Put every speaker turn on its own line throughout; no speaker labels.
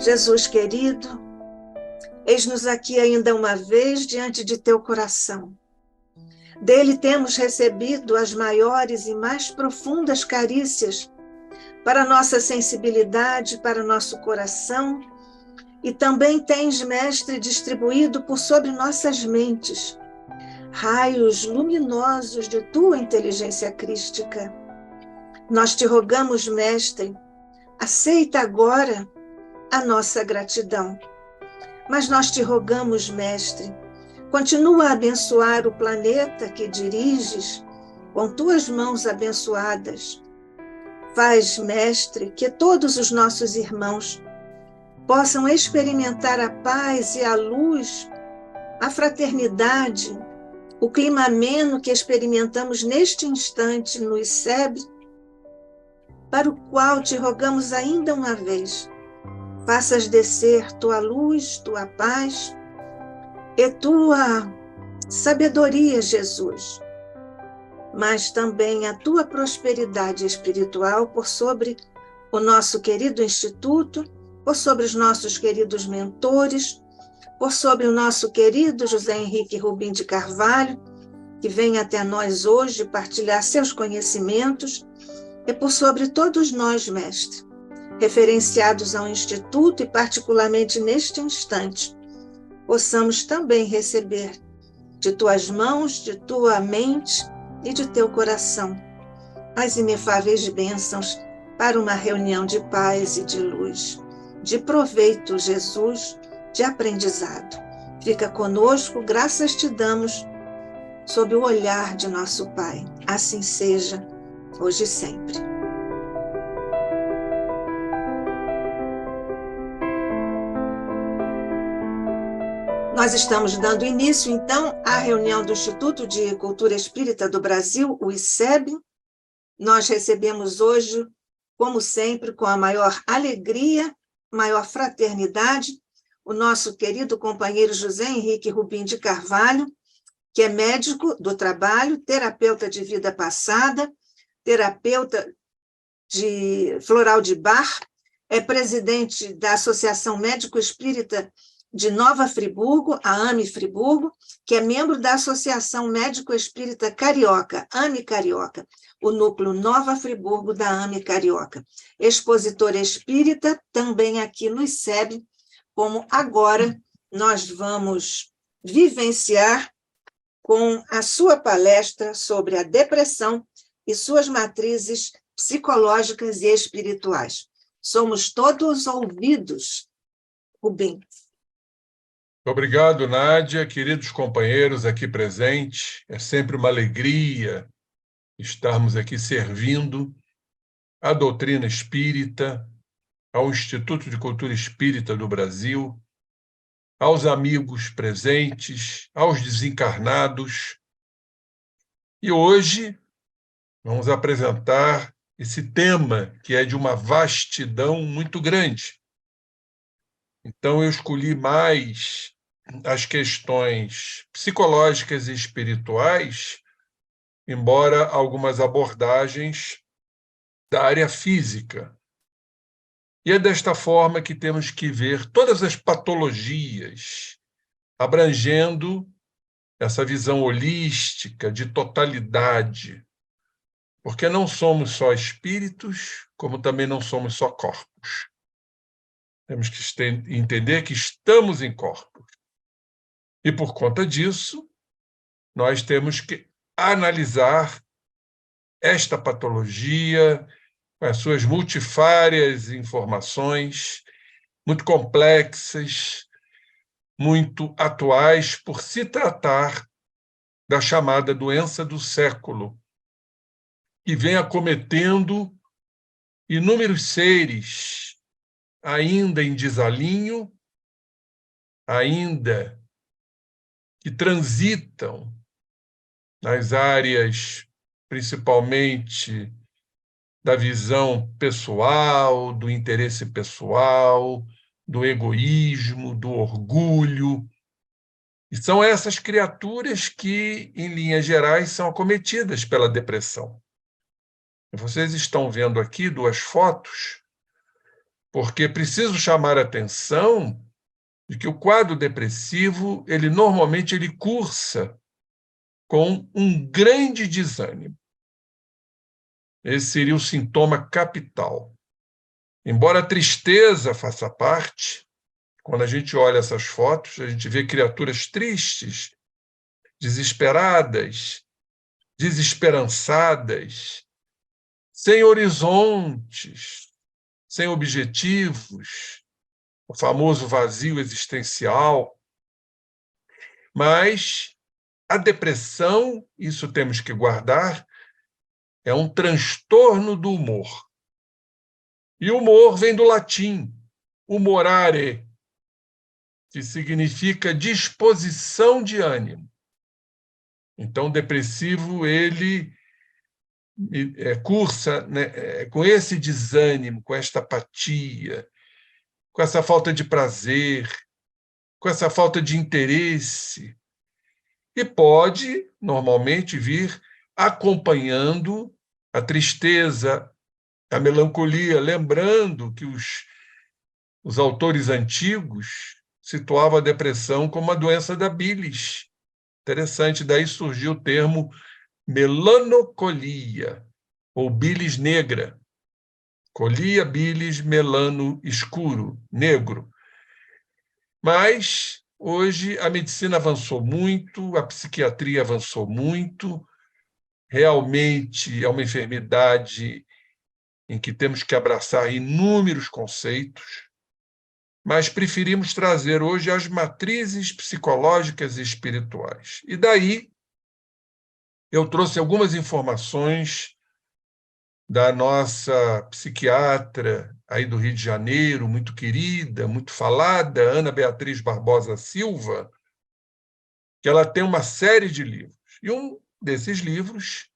Jesus querido, eis-nos aqui ainda uma vez diante de teu coração. Dele temos recebido as maiores e mais profundas carícias para nossa sensibilidade, para nosso coração, e também tens, Mestre, distribuído por sobre nossas mentes raios luminosos de tua inteligência crística. Nós te rogamos, Mestre, aceita agora a nossa gratidão. Mas nós te rogamos, Mestre, continua a abençoar o planeta que diriges com tuas mãos abençoadas. Faz, Mestre, que todos os nossos irmãos possam experimentar a paz e a luz, a fraternidade, o clima ameno que experimentamos neste instante no ICEB, para o qual te rogamos ainda uma vez. Faças descer tua luz, tua paz e tua sabedoria, Jesus, mas também a tua prosperidade espiritual por sobre o nosso querido Instituto, por sobre os nossos queridos mentores, por sobre o nosso querido José Henrique Rubim de Carvalho, que vem até nós hoje partilhar seus conhecimentos, e por sobre todos nós, Mestre, referenciados ao Instituto e particularmente neste instante, possamos também receber de tuas mãos, de tua mente e de teu coração as inefáveis bênçãos para uma reunião de paz e de luz, de proveito, Jesus, de aprendizado. Fica conosco, graças te damos, sob o olhar de nosso Pai. Assim seja, hoje e sempre. Nós estamos dando início, então, à reunião do Instituto de Cultura Espírita do Brasil, o ICEB. Nós recebemos hoje, como sempre, com a maior alegria, maior fraternidade, o nosso querido companheiro José Henrique Rubim de Carvalho, que é médico do trabalho, terapeuta de vida passada, terapeuta de floral de Bach, é presidente da Associação Médico Espírita de Nova Friburgo, a AME Friburgo, que é membro da Associação Médico Espírita Carioca, AME Carioca, o núcleo Nova Friburgo da AME Carioca. Expositor espírita, também aqui no ICEB, como agora nós vamos vivenciar com a sua palestra sobre a depressão e suas matrizes psicológicas e espirituais. Somos todos ouvidos, Rubim.
Obrigado, Nádia, queridos companheiros aqui presentes. É sempre uma alegria estarmos aqui servindo à doutrina espírita, ao Instituto de Cultura Espírita do Brasil, aos amigos presentes, aos desencarnados. E hoje vamos apresentar esse tema que é de uma vastidão muito grande. Então, eu escolhi mais as questões psicológicas e espirituais, embora algumas abordagens da área física. E é desta forma que temos que ver todas as patologias, abrangendo essa visão holística, de totalidade, porque não somos só espíritos, como também não somos só corpos. Temos que entender que estamos em corpos. E, por conta disso, nós temos que analisar esta patologia, com as suas multifárias informações, muito complexas, muito atuais, por se tratar da chamada doença do século, que vem acometendo inúmeros seres, ainda em desalinho, ainda que transitam nas áreas, principalmente da visão pessoal, do interesse pessoal, do egoísmo, do orgulho. E são essas criaturas que, em linhas gerais, são acometidas pela depressão. Vocês estão vendo aqui duas fotos, porque preciso chamar a atenção de que o quadro depressivo, normalmente ele cursa com um grande desânimo. Esse seria o sintoma capital. Embora a tristeza faça parte, quando a gente olha essas fotos, a gente vê criaturas tristes, desesperadas, desesperançadas, sem horizontes, sem objetivos, o famoso vazio existencial. Mas a depressão, isso temos que guardar, é um transtorno do humor. E o humor vem do latim, humorare, que significa disposição de ânimo. Então, o depressivo, ele cursa, né, com esse desânimo, com esta apatia, com essa falta de prazer, com essa falta de interesse. E pode, normalmente, vir acompanhando a tristeza, a melancolia, lembrando que os autores antigos situavam a depressão como uma doença da bilis. Interessante, daí surgiu o termo melanocolia, ou bilis negra. Colia, bilis, melano, escuro, negro. Mas hoje a medicina avançou muito, a psiquiatria avançou muito, realmente é uma enfermidade em que temos que abraçar inúmeros conceitos, mas preferimos trazer hoje as matrizes psicológicas e espirituais. E daí eu trouxe algumas informações da nossa psiquiatra aí do Rio de Janeiro, muito querida, muito falada, Ana Beatriz Barbosa Silva, que ela tem uma série de livros. E um desses livros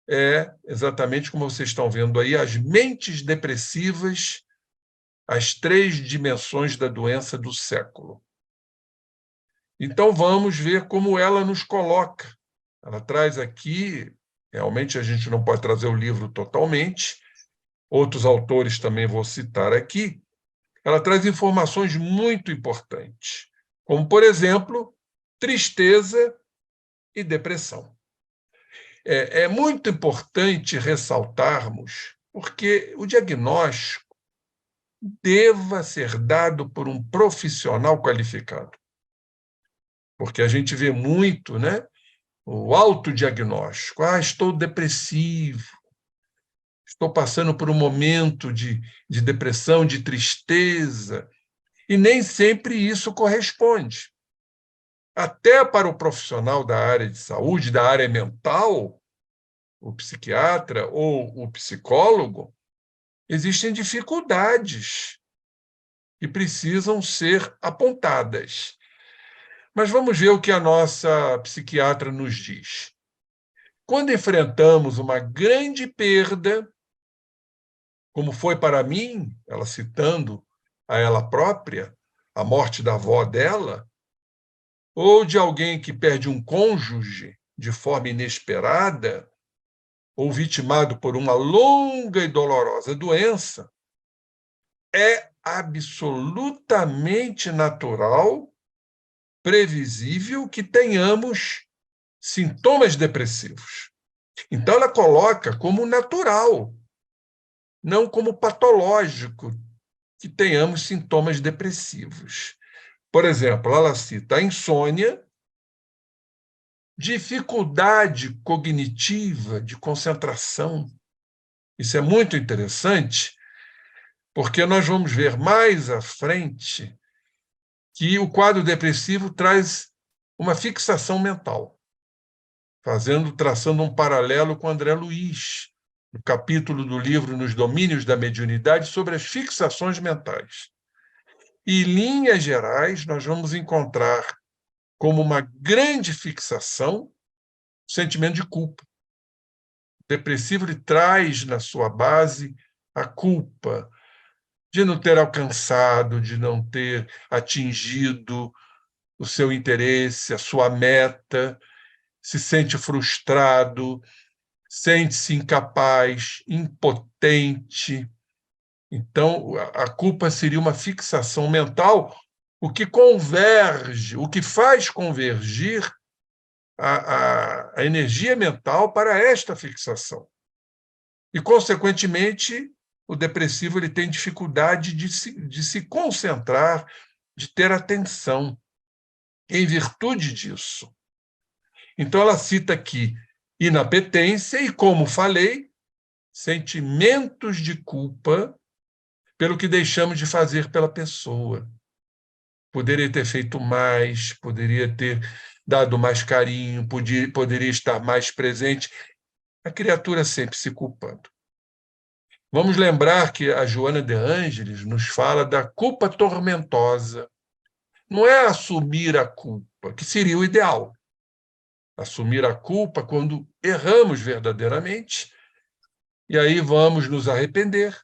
é exatamente como vocês estão vendo aí, As Mentes Depressivas, as 3 dimensões da doença do século. Então, vamos ver como ela nos coloca. Ela traz aqui, realmente a gente não pode trazer o livro totalmente, outros autores também vou citar aqui, ela traz informações muito importantes, como, por exemplo, tristeza e depressão. É muito importante ressaltarmos, porque o diagnóstico deva ser dado por um profissional qualificado. Porque a gente vê muito, né, o autodiagnóstico. Estou depressivo, estou passando por um momento de depressão, de tristeza, e nem sempre isso corresponde. Até para o profissional da área de saúde, da área mental, o psiquiatra ou o psicólogo, existem dificuldades que precisam ser apontadas. Mas vamos ver o que a nossa psiquiatra nos diz. Quando enfrentamos uma grande perda, como foi para mim, ela citando a ela própria, a morte da avó dela, ou de alguém que perde um cônjuge de forma inesperada, ou vitimado por uma longa e dolorosa doença, é absolutamente natural, previsível que tenhamos sintomas depressivos. Então, ela coloca como natural, não como patológico, que tenhamos sintomas depressivos. Por exemplo, ela cita a insônia, dificuldade cognitiva, de concentração. Isso é muito interessante, porque nós vamos ver mais à frente que o quadro depressivo traz uma fixação mental, traçando um paralelo com André Luiz, no capítulo do livro Nos Domínios da Mediunidade, sobre as fixações mentais. E, em linhas gerais, nós vamos encontrar como uma grande fixação o sentimento de culpa. O depressivo ele traz na sua base a culpa de não ter alcançado, de não ter atingido o seu interesse, a sua meta, se sente frustrado, sente-se incapaz, impotente, Então, a culpa seria uma fixação mental, o que converge, o que faz convergir a energia mental para esta fixação. E, consequentemente, o depressivo ele tem dificuldade de se concentrar, de ter atenção, em virtude disso. Então, ela cita aqui inapetência e, como falei, sentimentos de culpa pelo que deixamos de fazer pela pessoa. Poderia ter feito mais, poderia ter dado mais carinho, poderia estar mais presente. A criatura sempre se culpando. Vamos lembrar que a Joana de Ângeles nos fala da culpa tormentosa. Não é assumir a culpa, que seria o ideal. Assumir a culpa quando erramos verdadeiramente, e aí vamos nos arrepender,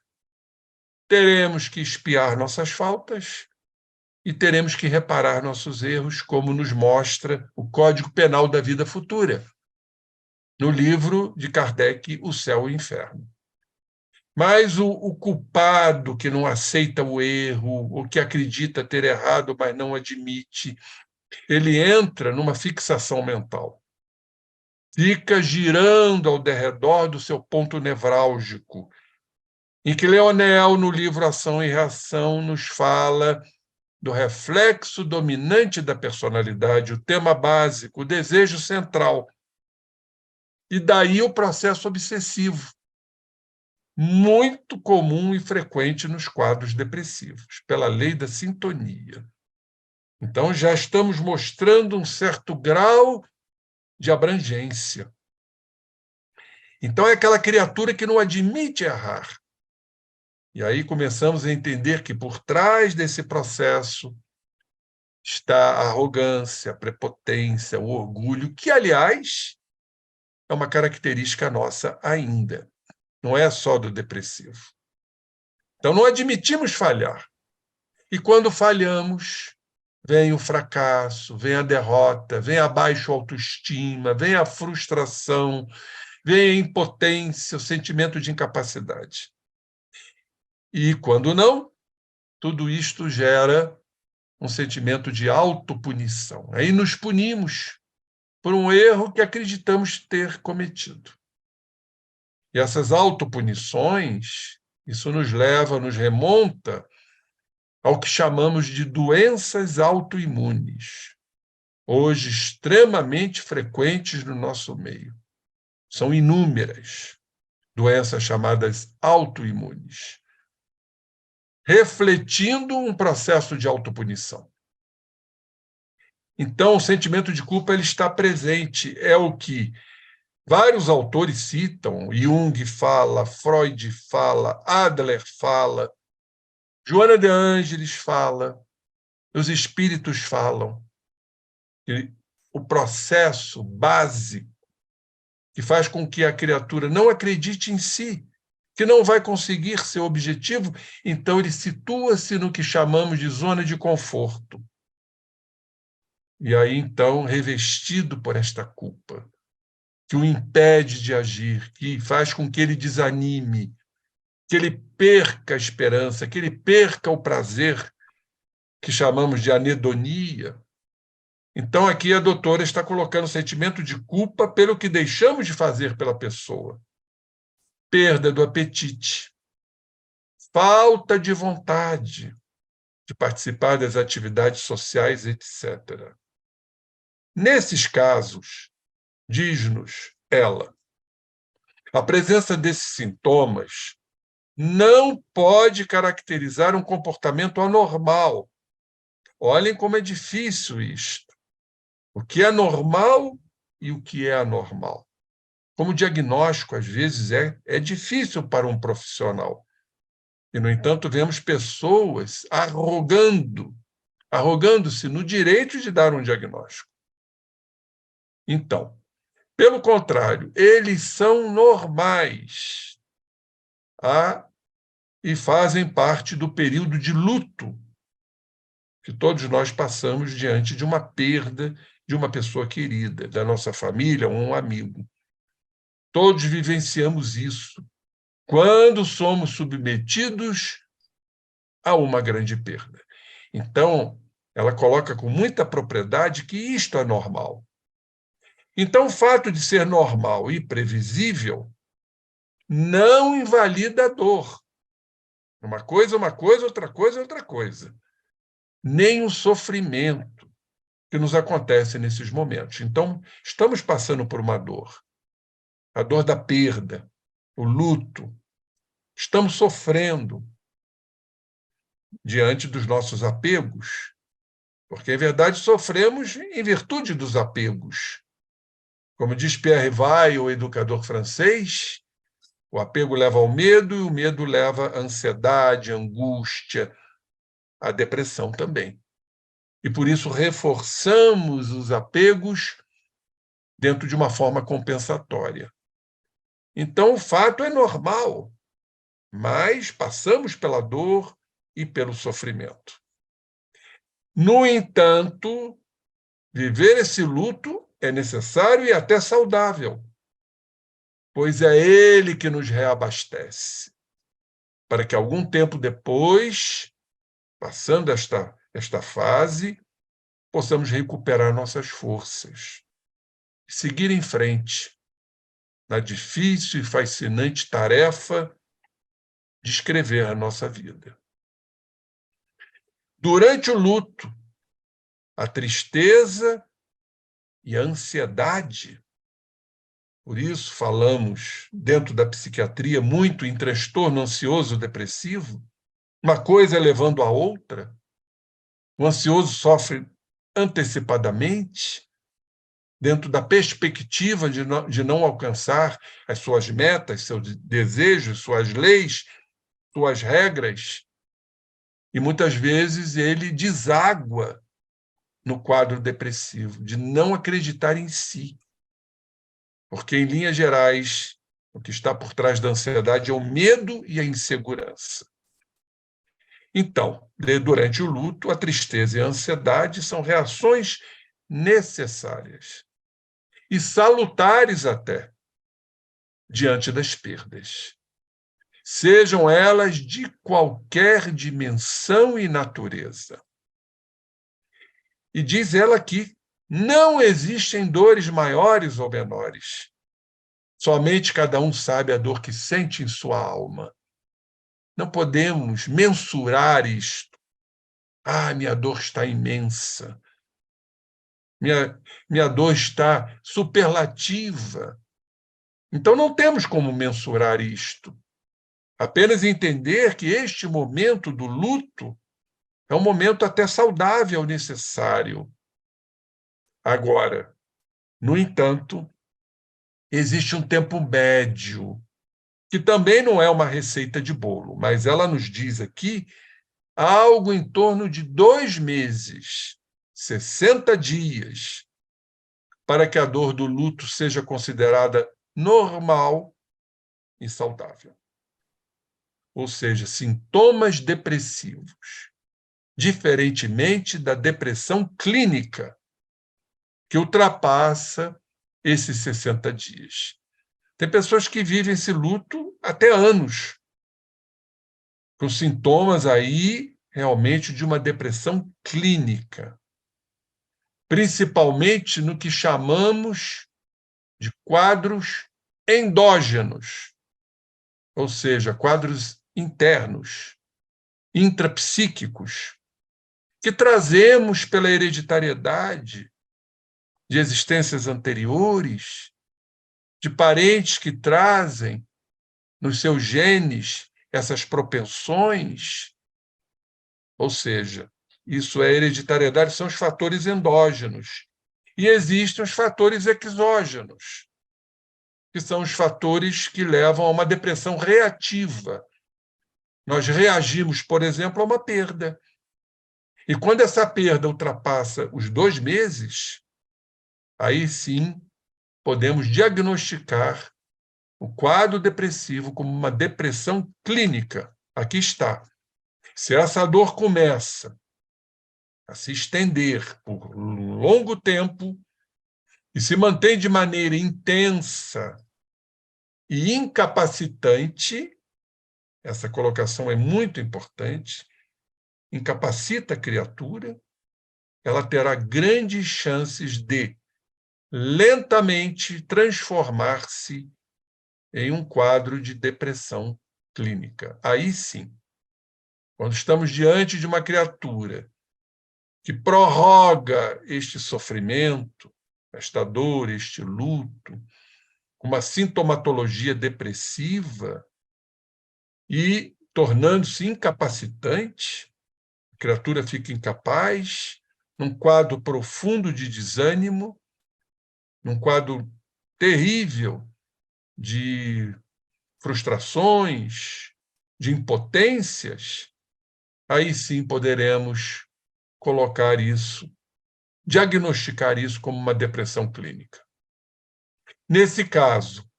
teremos que expiar nossas faltas e teremos que reparar nossos erros, como nos mostra o Código Penal da Vida Futura, no livro de Kardec, O Céu e o Inferno. Mas o culpado que não aceita o erro, ou que acredita ter errado, mas não admite, ele entra numa fixação mental. Fica girando ao derredor do seu ponto nevrálgico, em que Leonel, no livro Ação e Reação, nos fala do reflexo dominante da personalidade, o tema básico, o desejo central. E daí o processo obsessivo, muito comum e frequente nos quadros depressivos, pela lei da sintonia. Então, já estamos mostrando um certo grau de abrangência. Então, é aquela criatura que não admite errar. E aí começamos a entender que por trás desse processo está a arrogância, a prepotência, o orgulho, que, aliás, é uma característica nossa ainda. Não é só do depressivo. Então, não admitimos falhar. E quando falhamos, vem o fracasso, vem a derrota, vem a baixa autoestima, vem a frustração, vem a impotência, o sentimento de incapacidade. E, quando não, tudo isto gera um sentimento de autopunição. Aí nos punimos por um erro que acreditamos ter cometido. E essas autopunições, isso nos leva, nos remonta ao que chamamos de doenças autoimunes, hoje extremamente frequentes no nosso meio. São inúmeras doenças chamadas autoimunes, refletindo um processo de autopunição. Então, o sentimento de culpa ele está presente, é o que vários autores citam, Jung fala, Freud fala, Adler fala, Joana de Ângeles fala, os espíritos falam. E o processo básico que faz com que a criatura não acredite em si, que não vai conseguir seu objetivo, então ele situa-se no que chamamos de zona de conforto. E aí, então, revestido por esta culpa, que o impede de agir, que faz com que ele desanime, que ele perca a esperança, que ele perca o prazer, que chamamos de anedonia. Então, aqui a doutora está colocando sentimento de culpa pelo que deixamos de fazer pela pessoa. Perda do apetite, falta de vontade de participar das atividades sociais, etc. Nesses casos, diz-nos ela, a presença desses sintomas não pode caracterizar um comportamento anormal. Olhem como é difícil isto. O que é normal e o que é anormal. Como diagnóstico, às vezes, é difícil para um profissional. E, no entanto, vemos pessoas arrogando-se no direito de dar um diagnóstico. Então, pelo contrário, eles são normais e fazem parte do período de luto que todos nós passamos diante de uma perda de uma pessoa querida, da nossa família ou um amigo. Todos vivenciamos isso. quando somos submetidos a uma grande perda. Então, ela coloca com muita propriedade que isto é normal. Então, o fato de ser normal e previsível não invalida a dor. Uma coisa, outra coisa, outra coisa. Nem o sofrimento que nos acontece nesses momentos. Então, estamos passando por uma dor. A dor da perda, o luto. Estamos sofrendo diante dos nossos apegos, porque, em verdade, sofremos em virtude dos apegos. Como diz Pierre Weil, o educador francês, o apego leva ao medo e o medo leva à ansiedade, à angústia, à depressão também. E, por isso, reforçamos os apegos dentro de uma forma compensatória. Então, o fato é normal, mas passamos pela dor e pelo sofrimento. No entanto, viver esse luto é necessário e até saudável, pois é ele que nos reabastece, para que algum tempo depois, passando esta fase, possamos recuperar nossas forças e seguir em frente na difícil e fascinante tarefa de escrever a nossa vida. Durante o luto, a tristeza e a ansiedade, por isso falamos dentro da psiquiatria muito em transtorno ansioso depressivo, uma coisa levando a outra. O ansioso sofre antecipadamente, dentro da perspectiva de não alcançar as suas metas, seus desejos, suas leis, suas regras, e muitas vezes ele deságua no quadro depressivo, de não acreditar em si. Porque, em linhas gerais, o que está por trás da ansiedade é o medo e a insegurança. Então, durante o luto, a tristeza e a ansiedade são reações necessárias e salutares até diante das perdas, sejam elas de qualquer dimensão e natureza. E diz ela que não existem dores maiores ou menores. Somente cada um sabe a dor que sente em sua alma. Não podemos mensurar isto. Minha dor está imensa. Minha dor está superlativa. Então, não temos como mensurar isto. Apenas entender que este momento do luto é um momento até saudável, necessário. Agora, no entanto, existe um tempo médio, que também não é uma receita de bolo, mas ela nos diz aqui algo em torno de 2 meses, 60 dias, para que a dor do luto seja considerada normal e saudável. Ou seja, sintomas depressivos, diferentemente da depressão clínica, que ultrapassa esses 60 dias. Tem pessoas que vivem esse luto até anos, com sintomas aí realmente de uma depressão clínica, principalmente no que chamamos de quadros endógenos, ou seja, quadros internos, intrapsíquicos, que trazemos pela hereditariedade de existências anteriores, de parentes que trazem nos seus genes essas propensões, ou seja, isso é hereditariedade, são os fatores endógenos. E existem os fatores exógenos, que são os fatores que levam a uma depressão reativa. Nós reagimos, por exemplo, a uma perda. E quando essa perda ultrapassa os 2 meses, aí sim podemos diagnosticar o quadro depressivo como uma depressão clínica. Aqui está. Se essa dor começa a se estender por longo tempo e se mantém de maneira intensa e incapacitante, essa colocação é muito importante, incapacita a criatura, ela terá grandes chances de lentamente transformar-se em um quadro de depressão clínica. Aí sim, quando estamos diante de uma criatura que prorroga este sofrimento, esta dor, este luto, uma sintomatologia depressiva e tornando-se incapacitante, a criatura fica incapaz, num quadro profundo de desânimo, num quadro terrível de frustrações, de impotências, aí sim poderemos colocar isso, diagnosticar isso como uma depressão clínica. Nesse caso,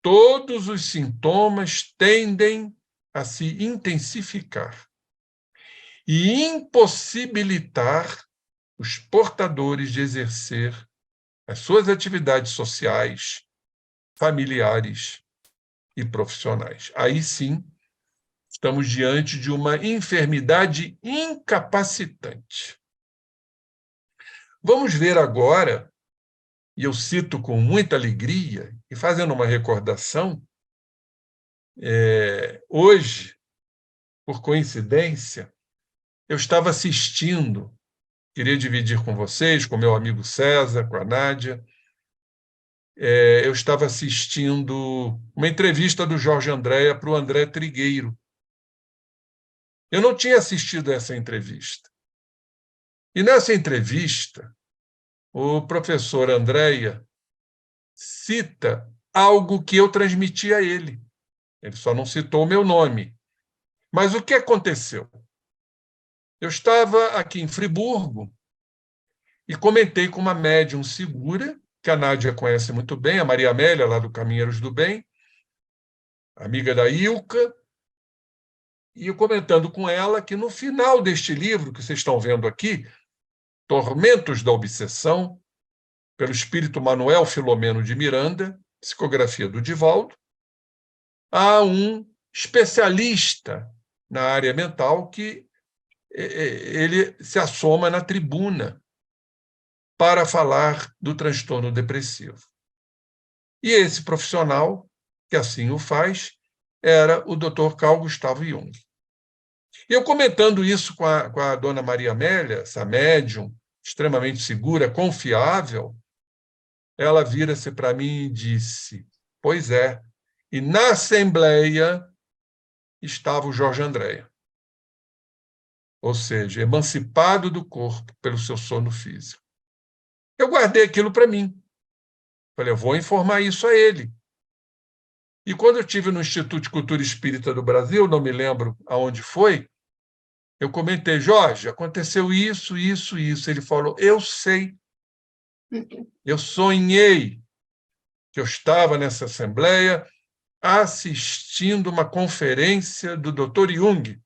todos os sintomas tendem a se intensificar e impossibilitar os portadores de exercer as suas atividades sociais, familiares e profissionais. Aí sim, estamos diante de uma enfermidade incapacitante. Vamos ver agora, e eu cito com muita alegria, e fazendo uma recordação, hoje, por coincidência, eu estava assistindo, queria dividir com vocês, com meu amigo César, com a Nádia, eu estava assistindo uma entrevista do Jorge Andréa para o André Trigueiro. Eu não tinha assistido essa entrevista. E nessa entrevista, o professor Andréa cita algo que eu transmiti a ele. Ele só não citou o meu nome. Mas o que aconteceu? Eu estava aqui em Friburgo e comentei com uma médium segura, que a Nádia conhece muito bem, a Maria Amélia, lá do Caminheiros do Bem, amiga da Ilka, e eu comentando com ela que no final deste livro que vocês estão vendo aqui, Tormentos da Obsessão, pelo espírito Manuel Filomeno de Miranda, psicografia do Divaldo, há um especialista na área mental que ele se assoma na tribuna para falar do transtorno depressivo. E esse profissional, que assim o faz, era o Dr. Carl Gustavo Jung. Eu comentando isso com a dona Maria Amélia, essa médium extremamente segura, confiável, ela vira-se para mim e disse: pois é, e na assembleia estava o Jorge Andréa, ou seja, emancipado do corpo pelo seu sono físico. Eu guardei aquilo para mim. Falei, eu vou informar isso a ele. E quando eu estive no Instituto de Cultura Espírita do Brasil, não me lembro aonde foi, eu comentei, Jorge, aconteceu isso, isso, isso. Ele falou, eu sei. Eu sonhei que eu estava nessa assembleia assistindo uma conferência do Dr. Jung.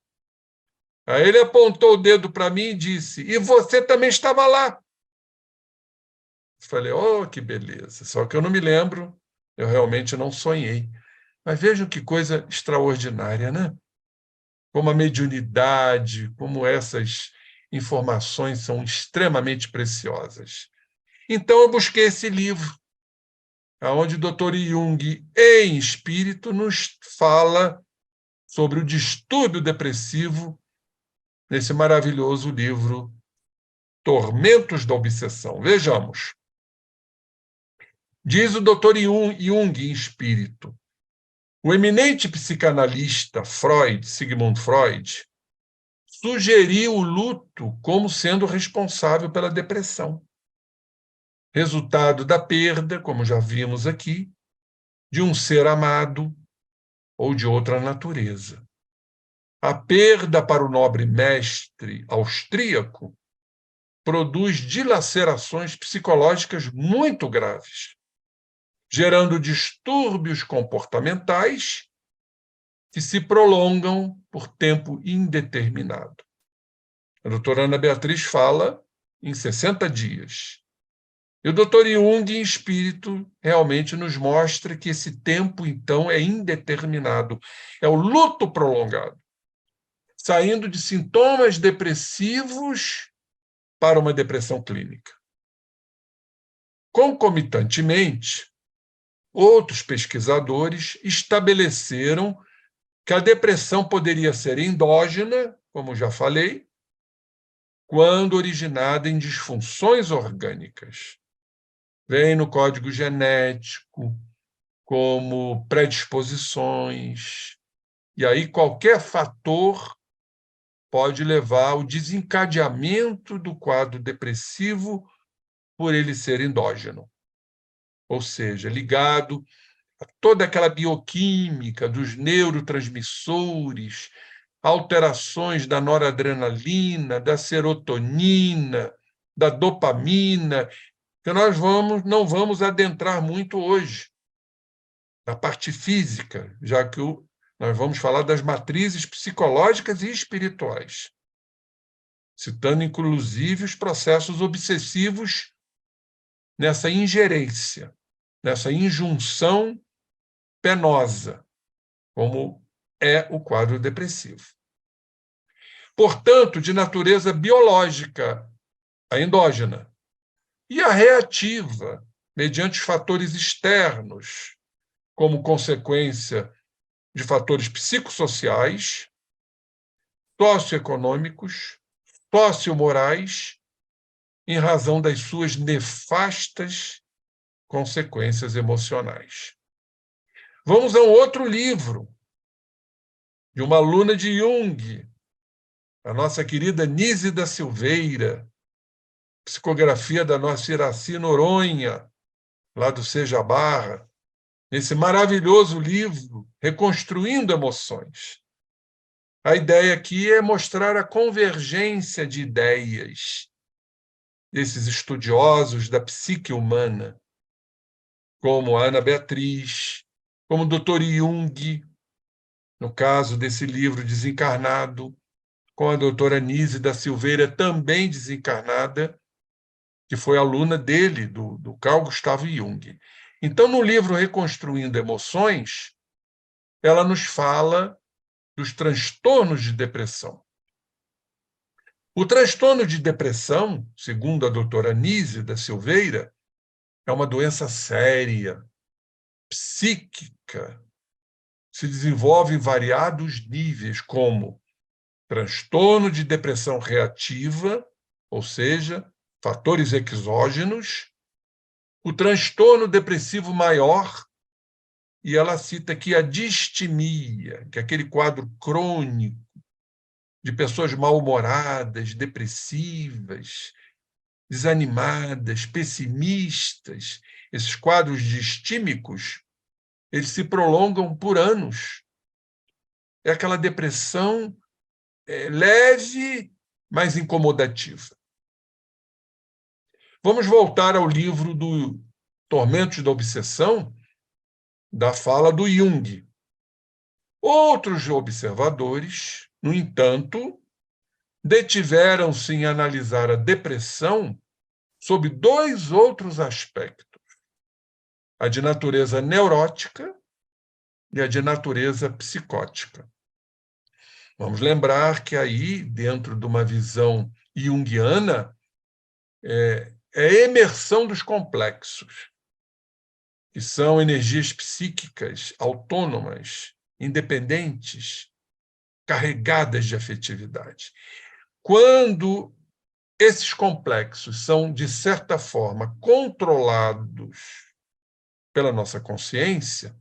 Aí ele apontou o dedo para mim e disse, e você também estava lá. Eu falei, oh, que beleza. Só que eu não me lembro, eu realmente não sonhei. Mas vejam que coisa extraordinária, né? Como a mediunidade, como essas informações são extremamente preciosas. Então eu busquei esse livro, onde o Dr. Jung, em espírito, nos fala sobre o distúrbio depressivo nesse maravilhoso livro Tormentos da Obsessão. Vejamos. Diz o Dr. Jung, em espírito, o eminente psicanalista Freud, Sigmund Freud, sugeriu o luto como sendo responsável pela depressão, resultado da perda, como já vimos aqui, de um ser amado ou de outra natureza. A perda para o nobre mestre austríaco produz dilacerações psicológicas muito graves, gerando distúrbios comportamentais que se prolongam por tempo indeterminado. A doutora Ana Beatriz fala em 60 dias. E o Dr. Jung, em espírito, realmente nos mostra que esse tempo, então, é indeterminado. É o luto prolongado, saindo de sintomas depressivos para uma depressão clínica. Concomitantemente, outros pesquisadores estabeleceram que a depressão poderia ser endógena, como já falei, quando originada em disfunções orgânicas. Vem no código genético, como predisposições, e aí qualquer fator pode levar ao desencadeamento do quadro depressivo por ele ser endógeno, ou seja, ligado a toda aquela bioquímica dos neurotransmissores, alterações da noradrenalina, da serotonina, da dopamina, que nós não vamos adentrar muito hoje na parte física, já que nós vamos falar das matrizes psicológicas e espirituais, citando inclusive os processos obsessivos nessa ingerência, nessa injunção penosa, como é o quadro depressivo. Portanto, de natureza biológica, a endógena, e a reativa, mediante fatores externos, como consequência de fatores psicossociais, socioeconômicos, sociomorais, em razão das suas nefastas consequências emocionais. Vamos a um outro livro, de uma aluna de Jung, a nossa querida Nise da Silveira, psicografia da nossa Iraci Noronha, lá do Seja Barra, nesse maravilhoso livro, Reconstruindo Emoções. A ideia aqui é mostrar a convergência de ideias desses estudiosos da psique humana, como a Ana Beatriz, como o Dr. Jung, no caso desse livro Desencarnado, com a doutora Nise da Silveira, também desencarnada, que foi aluna dele, do Carl Gustav Jung. Então, no livro Reconstruindo Emoções, ela nos fala dos transtornos de depressão. O transtorno de depressão, segundo a doutora Nise da Silveira, é uma doença séria, psíquica, se desenvolve em variados níveis, como transtorno de depressão reativa, ou seja, fatores exógenos, o transtorno depressivo maior, e ela cita aqui a distimia, que é aquele quadro crônico de pessoas mal-humoradas, depressivas, desanimadas, pessimistas. Esses quadros distímicos, eles se prolongam por anos. É aquela depressão leve, mas incomodativa. Vamos voltar ao livro do Tormentos da Obsessão, da fala do Jung. Outros observadores, no entanto, detiveram-se em analisar a depressão sob dois outros aspectos: a de natureza neurótica e a de natureza psicótica. Vamos lembrar que aí, dentro de uma visão junguiana, é a emersão dos complexos, que são energias psíquicas autônomas, independentes, carregadas de afetividade. Quando esses complexos são, de certa forma, controlados pela nossa consciência,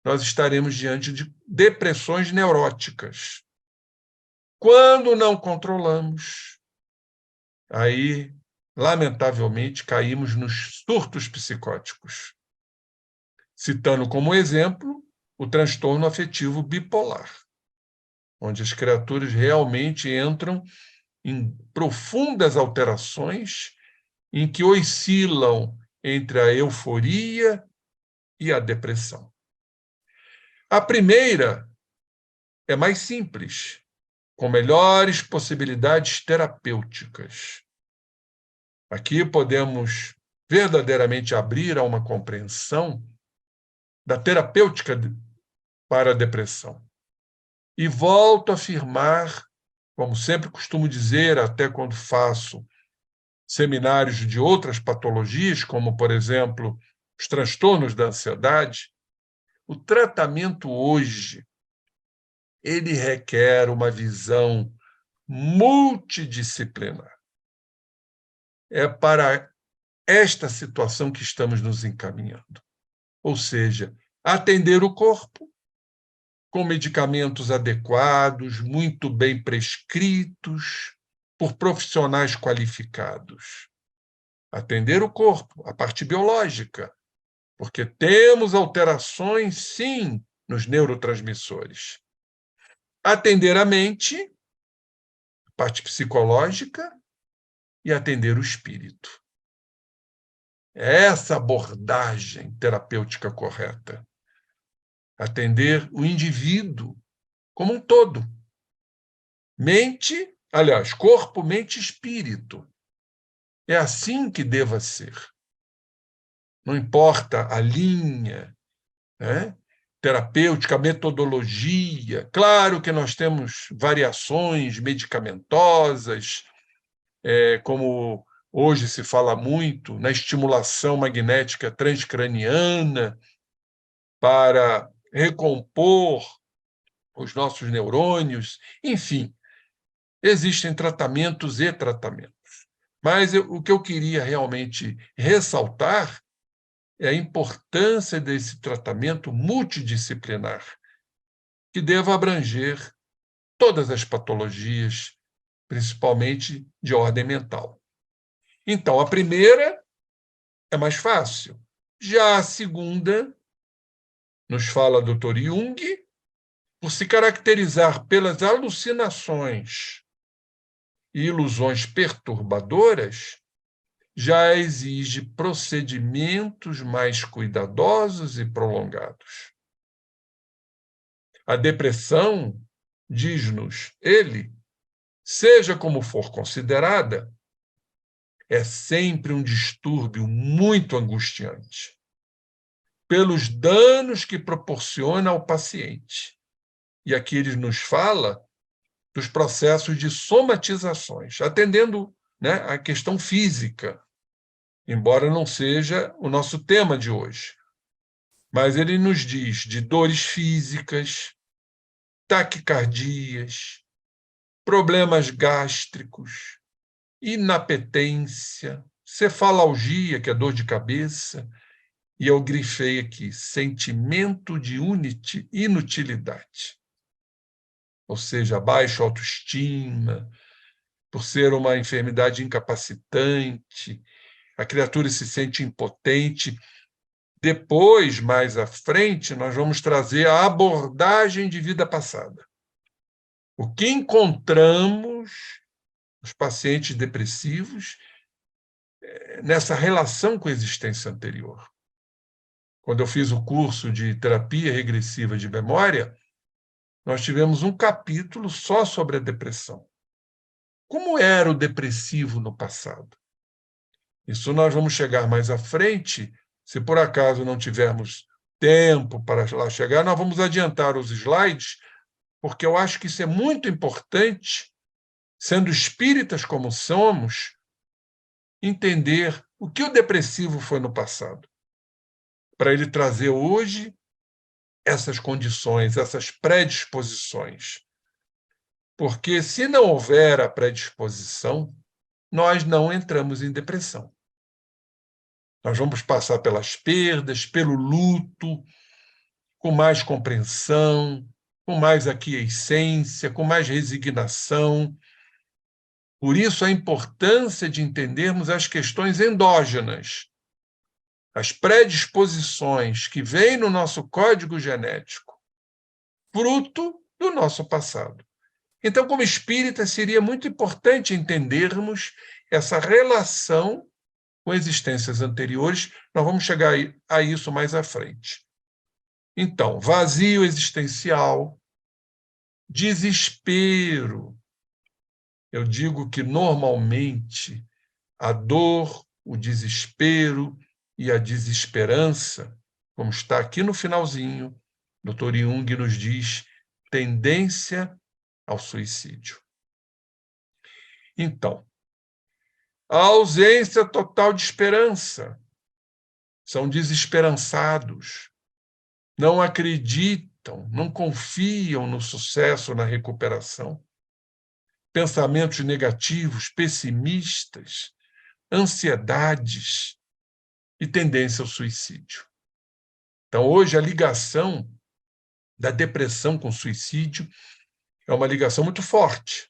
nós estaremos diante de depressões neuróticas. Quando não controlamos, aí, lamentavelmente, caímos nos surtos psicóticos. Citando como exemplo o transtorno afetivo bipolar, onde as criaturas realmente entram em profundas alterações em que oscilam entre a euforia e a depressão. A primeira é mais simples, com melhores possibilidades terapêuticas. Aqui podemos verdadeiramente abrir a uma compreensão da terapêutica para a depressão. E volto a afirmar, como sempre costumo dizer, até quando faço seminários de outras patologias, como, por exemplo, os transtornos da ansiedade, o tratamento hoje ele requer uma visão multidisciplinar. É para esta situação que estamos nos encaminhando. Ou seja, atender o corpo com medicamentos adequados, muito bem prescritos, por profissionais qualificados. Atender o corpo, a parte biológica, porque temos alterações, sim, nos neurotransmissores. Atender a mente, a parte psicológica, e atender o espírito. É essa abordagem terapêutica correta. Atender o indivíduo como um todo. Mente, aliás, corpo, mente e espírito. É assim que deva ser. Não importa a linha, né, terapêutica, a metodologia. Claro que nós temos variações medicamentosas, como hoje se fala muito, na estimulação magnética transcraniana para recompor os nossos neurônios. Enfim, existem tratamentos e tratamentos. Mas o que eu queria realmente ressaltar é a importância desse tratamento multidisciplinar, que deva abranger todas as patologias, principalmente de ordem mental. Então, a primeira é mais fácil. Já a segunda, nos fala Dr. Jung, por se caracterizar pelas alucinações e ilusões perturbadoras, já exige procedimentos mais cuidadosos e prolongados. A depressão, diz-nos ele, seja como for considerada, é sempre um distúrbio muito angustiante, pelos danos que proporciona ao paciente. E aqui ele nos fala dos processos de somatizações, atendendo, né, a questão física, embora não seja o nosso tema de hoje. Mas ele nos diz de dores físicas, taquicardias, problemas gástricos, inapetência, cefalgia, que é dor de cabeça, e eu grifei aqui, sentimento de inutilidade. Ou seja, baixa autoestima, por ser uma enfermidade incapacitante, a criatura se sente impotente. Depois, mais à frente, nós vamos trazer a abordagem de vida passada. O que encontramos nos pacientes depressivos nessa relação com a existência anterior. Quando eu fiz o curso de terapia regressiva de memória, nós tivemos um capítulo só sobre a depressão. Como era o depressivo no passado? Isso nós vamos chegar mais à frente. Se por acaso não tivermos tempo para lá chegar, nós vamos adiantar os slides, porque eu acho que isso é muito importante, sendo espíritas como somos, entender o que o depressivo foi no passado, para ele trazer hoje essas condições, essas predisposições. Porque se não houver a predisposição, nós não entramos em depressão. Nós vamos passar pelas perdas, pelo luto, com mais compreensão, com mais aquiescência, com mais resignação. Por isso, a importância de entendermos as questões endógenas, as predisposições que vêm no nosso código genético, fruto do nosso passado. Então, como espírita, seria muito importante entendermos essa relação com existências anteriores. Nós vamos chegar a isso mais à frente. Então, vazio existencial, desespero. Eu digo que, normalmente, a dor o desespero e a desesperança, como está aqui no finalzinho, Dr. Jung nos diz, tendência ao suicídio. Então, a ausência total de esperança. São desesperançados, não acreditam, não confiam no sucesso, na recuperação. Pensamentos negativos, pessimistas, ansiedades e tendência ao suicídio. Então, hoje, a ligação da depressão com o suicídio é uma ligação muito forte.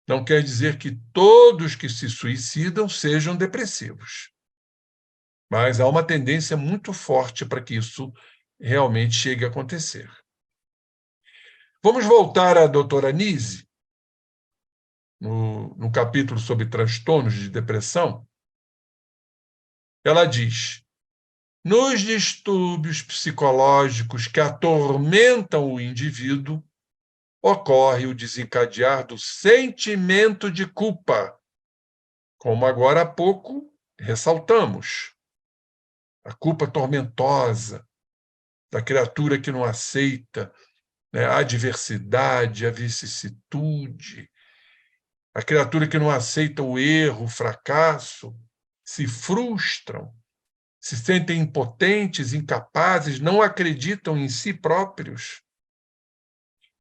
Não quer dizer que todos que se suicidam sejam depressivos, mas há uma tendência muito forte para que isso realmente chegue a acontecer. Vamos voltar à doutora Nise, no capítulo sobre transtornos de depressão. Ela diz: nos distúrbios psicológicos que atormentam o indivíduo, ocorre o desencadear do sentimento de culpa, como agora há pouco ressaltamos. A culpa tormentosa da criatura que não aceita, né, a adversidade, a vicissitude, a criatura que não aceita o erro, o fracasso, se frustram, se sentem impotentes, incapazes, não acreditam em si próprios,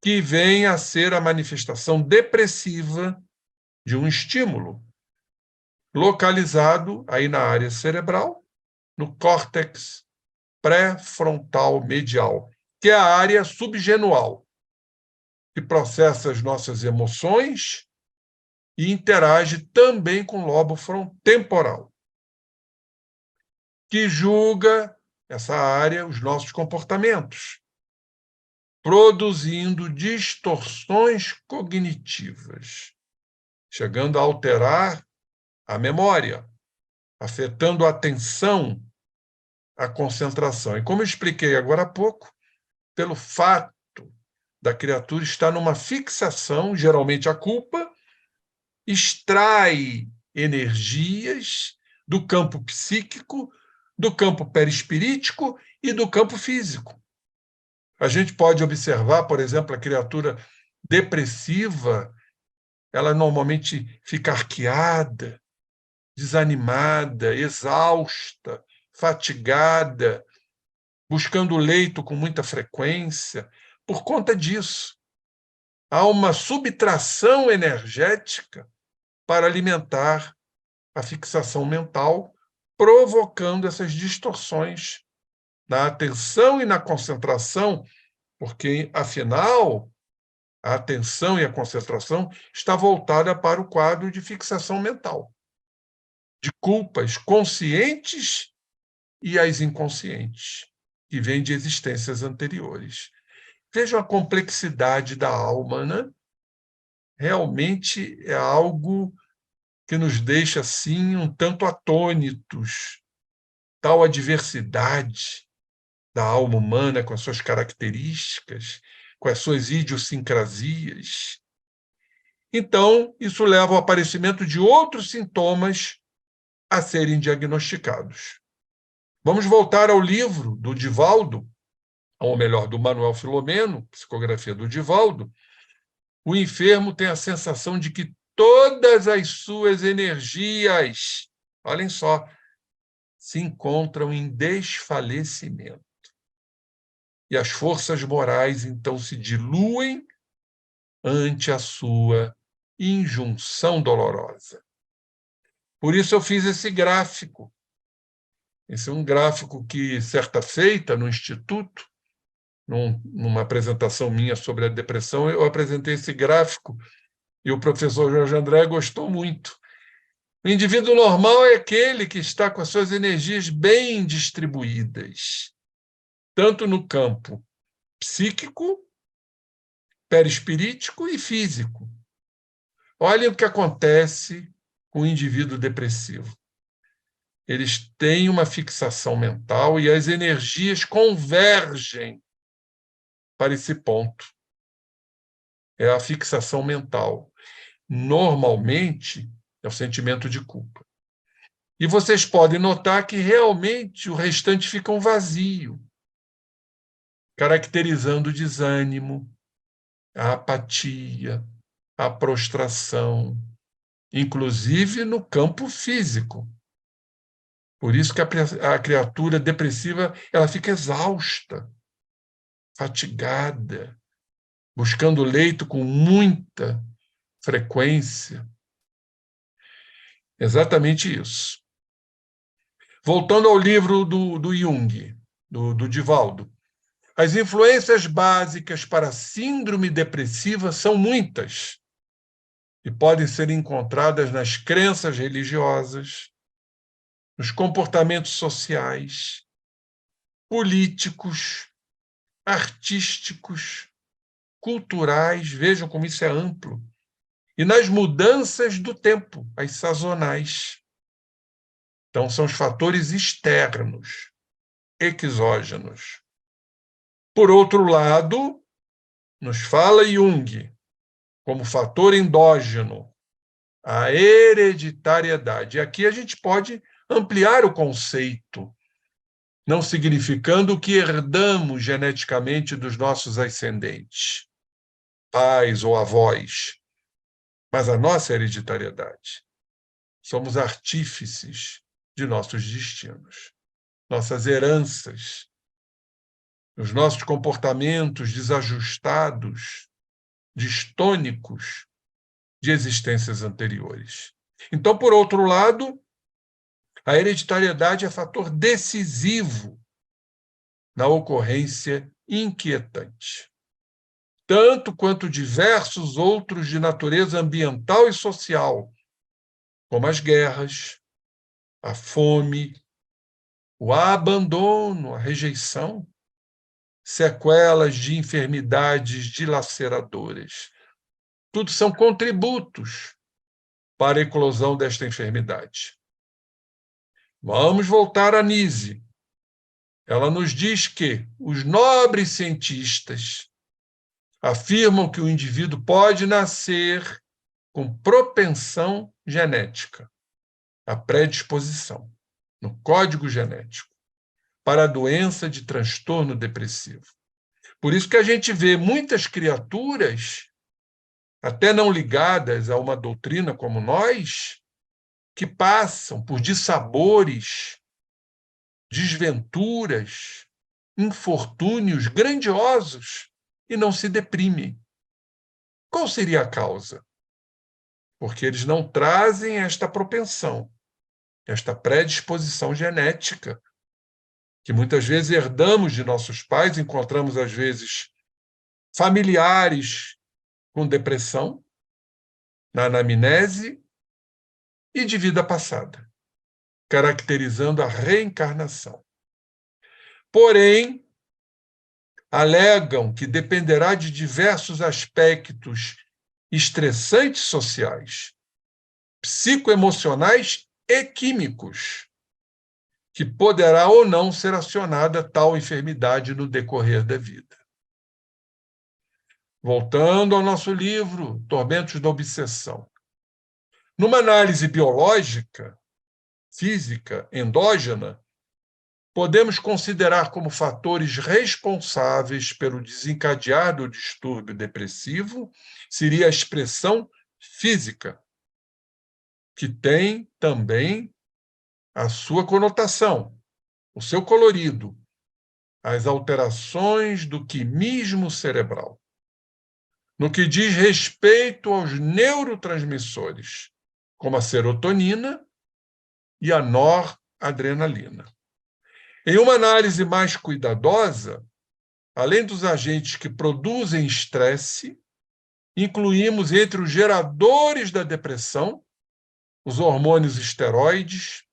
que vem a ser a manifestação depressiva de um estímulo localizado aí na área cerebral, no córtex pré-frontal medial, que é a área subgenual, que processa as nossas emoções e interage também com o lobo temporal, que julga essa área os nossos comportamentos, produzindo distorções cognitivas, chegando a alterar a memória, afetando a atenção, a concentração. E como eu expliquei agora há pouco, pelo fato da criatura estar numa fixação, geralmente a culpa, extrai energias do campo psíquico, do campo perispirítico e do campo físico. A gente pode observar, por exemplo, a criatura depressiva, ela normalmente fica arqueada, desanimada, exausta, fatigada, buscando o leito com muita frequência. Por conta disso, há uma subtração energética para alimentar a fixação mental, provocando essas distorções na atenção e na concentração, porque, afinal, a atenção e a concentração está voltada para o quadro de fixação mental, de culpas conscientes e as inconscientes, que vêm de existências anteriores. Vejam a complexidade da alma, né? Realmente é algo que nos deixa, assim, um tanto atônitos. Tal a diversidade da alma humana, com as suas características, com as suas idiosincrasias. Então, isso leva ao aparecimento de outros sintomas a serem diagnosticados. Vamos voltar ao livro do Divaldo, ou melhor, do Manuel Filomeno, psicografia do Divaldo. O enfermo tem a sensação de que todas as suas energias, olhem só, se encontram em desfalecimento. E as forças morais, então, se diluem ante a sua injunção dolorosa. Por isso eu fiz esse gráfico. Esse é um gráfico que, certa feita, no Instituto, numa apresentação minha sobre a depressão, eu apresentei esse gráfico e o professor Jorge André gostou muito. O indivíduo normal é aquele que está com as suas energias bem distribuídas, tanto no campo psíquico, perispirítico e físico. Olhem o que acontece com o indivíduo depressivo. Eles têm uma fixação mental e as energias convergem para esse ponto. É a fixação mental. Normalmente, é o sentimento de culpa. E vocês podem notar que realmente o restante fica um vazio, caracterizando o desânimo, a apatia, a prostração, inclusive no campo físico. Por isso que a criatura depressiva ela fica exausta, fatigada, buscando leito com muita frequência. Exatamente isso. Voltando ao livro do Jung, do Divaldo, as influências básicas para a síndrome depressiva são muitas e podem ser encontradas nas crenças religiosas, nos comportamentos sociais, políticos, artísticos, culturais, vejam como isso é amplo, e nas mudanças do tempo, as sazonais. Então, são os fatores externos, exógenos. Por outro lado, nos fala Jung, como fator endógeno, a hereditariedade. E aqui a gente pode ampliar o conceito, não significando que herdamos geneticamente dos nossos ascendentes, pais ou avós, mas a nossa hereditariedade. Somos artífices de nossos destinos, nossas heranças, os nossos comportamentos desajustados, distônicos de existências anteriores. Então, por outro lado, a hereditariedade é fator decisivo na ocorrência inquietante, tanto quanto diversos outros de natureza ambiental e social, como as guerras, a fome, o abandono, a rejeição, sequelas de enfermidades dilaceradoras. Tudo são contributos para a eclosão desta enfermidade. Vamos voltar a Nise. Ela nos diz que os nobres cientistas afirmam que o indivíduo pode nascer com propensão genética, a predisposição, no código genético, para a doença de transtorno depressivo. Por isso que a gente vê muitas criaturas, até não ligadas a uma doutrina como nós, que passam por dissabores, desventuras, infortúnios grandiosos e não se deprimem. Qual seria a causa? Porque eles não trazem esta propensão, esta predisposição genética, que muitas vezes herdamos de nossos pais, encontramos, às vezes, familiares com depressão, na anamnese e de vida passada, caracterizando a reencarnação. Porém, alegam que dependerá de diversos aspectos estressantes sociais, psicoemocionais e químicos, que poderá ou não ser acionada tal enfermidade no decorrer da vida. Voltando ao nosso livro, Tormentos da Obsessão. Numa análise biológica, física, endógena, podemos considerar como fatores responsáveis pelo desencadear do distúrbio depressivo seria a expressão física, que tem também a sua conotação, o seu colorido, as alterações do quimismo cerebral. No que diz respeito aos neurotransmissores, como a serotonina e a noradrenalina. Em uma análise mais cuidadosa, além dos agentes que produzem estresse, incluímos entre os geradores da depressão os hormônios esteroides,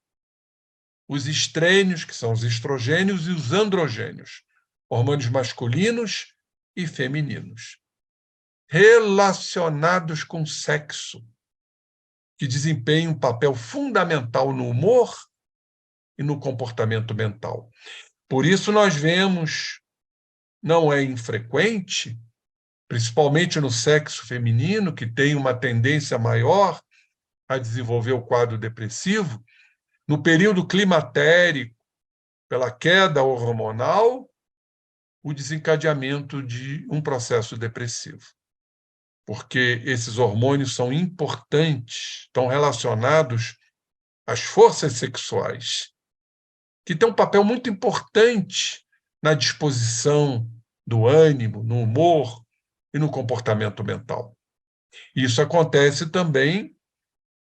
os estrênios, que são os estrogênios, e os androgênios, hormônios masculinos e femininos, relacionados com sexo, que desempenham um papel fundamental no humor e no comportamento mental. Por isso nós vemos, não é infrequente, principalmente no sexo feminino, que tem uma tendência maior a desenvolver o quadro depressivo, No período climatérico, pela queda hormonal, o desencadeamento de um processo depressivo. Porque esses hormônios são importantes, estão relacionados às forças sexuais, que têm um papel muito importante na disposição do ânimo, no humor e no comportamento mental. Isso acontece também,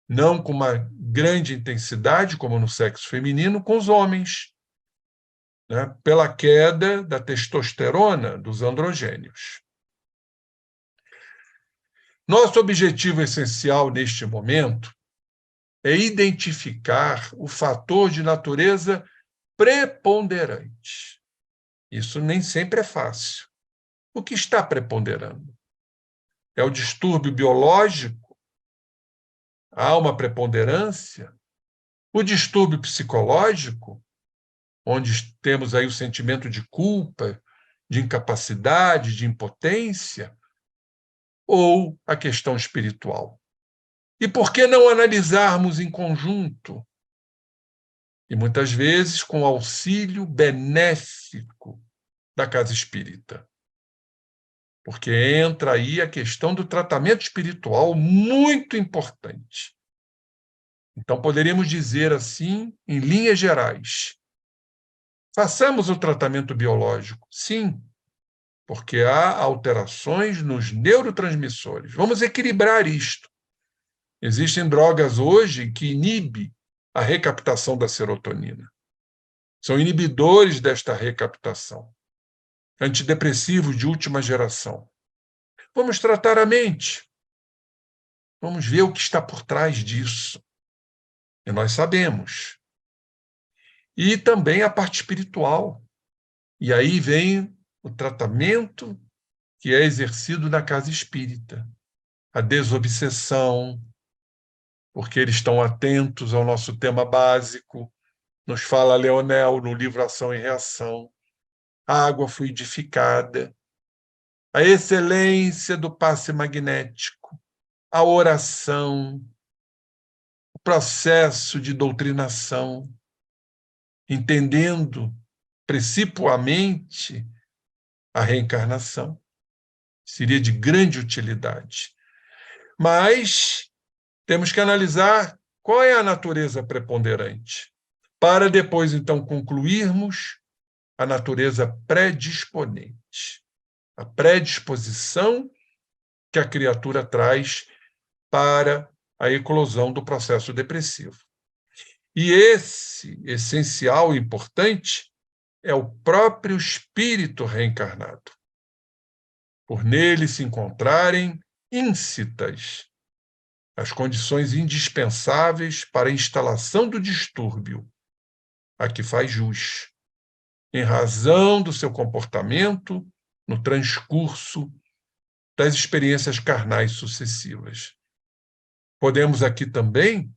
não com uma grande intensidade, como no sexo feminino, com os homens, né? Pela queda da testosterona, dos androgênios. Nosso objetivo essencial neste momento é identificar o fator de natureza preponderante. Isso nem sempre é fácil. O que está preponderando? É o distúrbio biológico? Há uma preponderância? O distúrbio psicológico, onde temos aí o sentimento de culpa, de incapacidade, de impotência? Ou a questão espiritual? E por que não analisarmos em conjunto? E muitas vezes com o auxílio benéfico da casa espírita. Porque entra aí a questão do tratamento espiritual, muito importante. Então, poderíamos dizer assim, em linhas gerais, façamos o tratamento biológico, sim, porque há alterações nos neurotransmissores. Vamos equilibrar isto. Existem drogas hoje que inibem a recaptação da serotonina. São inibidores desta recaptação. Antidepressivos de última geração. Vamos tratar a mente. Vamos ver o que está por trás disso. E nós sabemos. E também a parte espiritual. E aí vem o tratamento que é exercido na casa espírita. A desobsessão, porque eles estão atentos ao nosso tema básico. Nos fala Leonel no livro Ação e Reação. A água fluidificada, a excelência do passe magnético, a oração, o processo de doutrinação, entendendo principalmente a reencarnação. Seria de grande utilidade. Mas temos que analisar qual é a natureza preponderante, para depois, então, concluirmos a natureza predisponente, a predisposição que a criatura traz para a eclosão do processo depressivo. E esse essencial e importante é o próprio espírito reencarnado, por nele se encontrarem íncitas as condições indispensáveis para a instalação do distúrbio, a que faz jus, em razão do seu comportamento no transcurso das experiências carnais sucessivas. Podemos aqui também,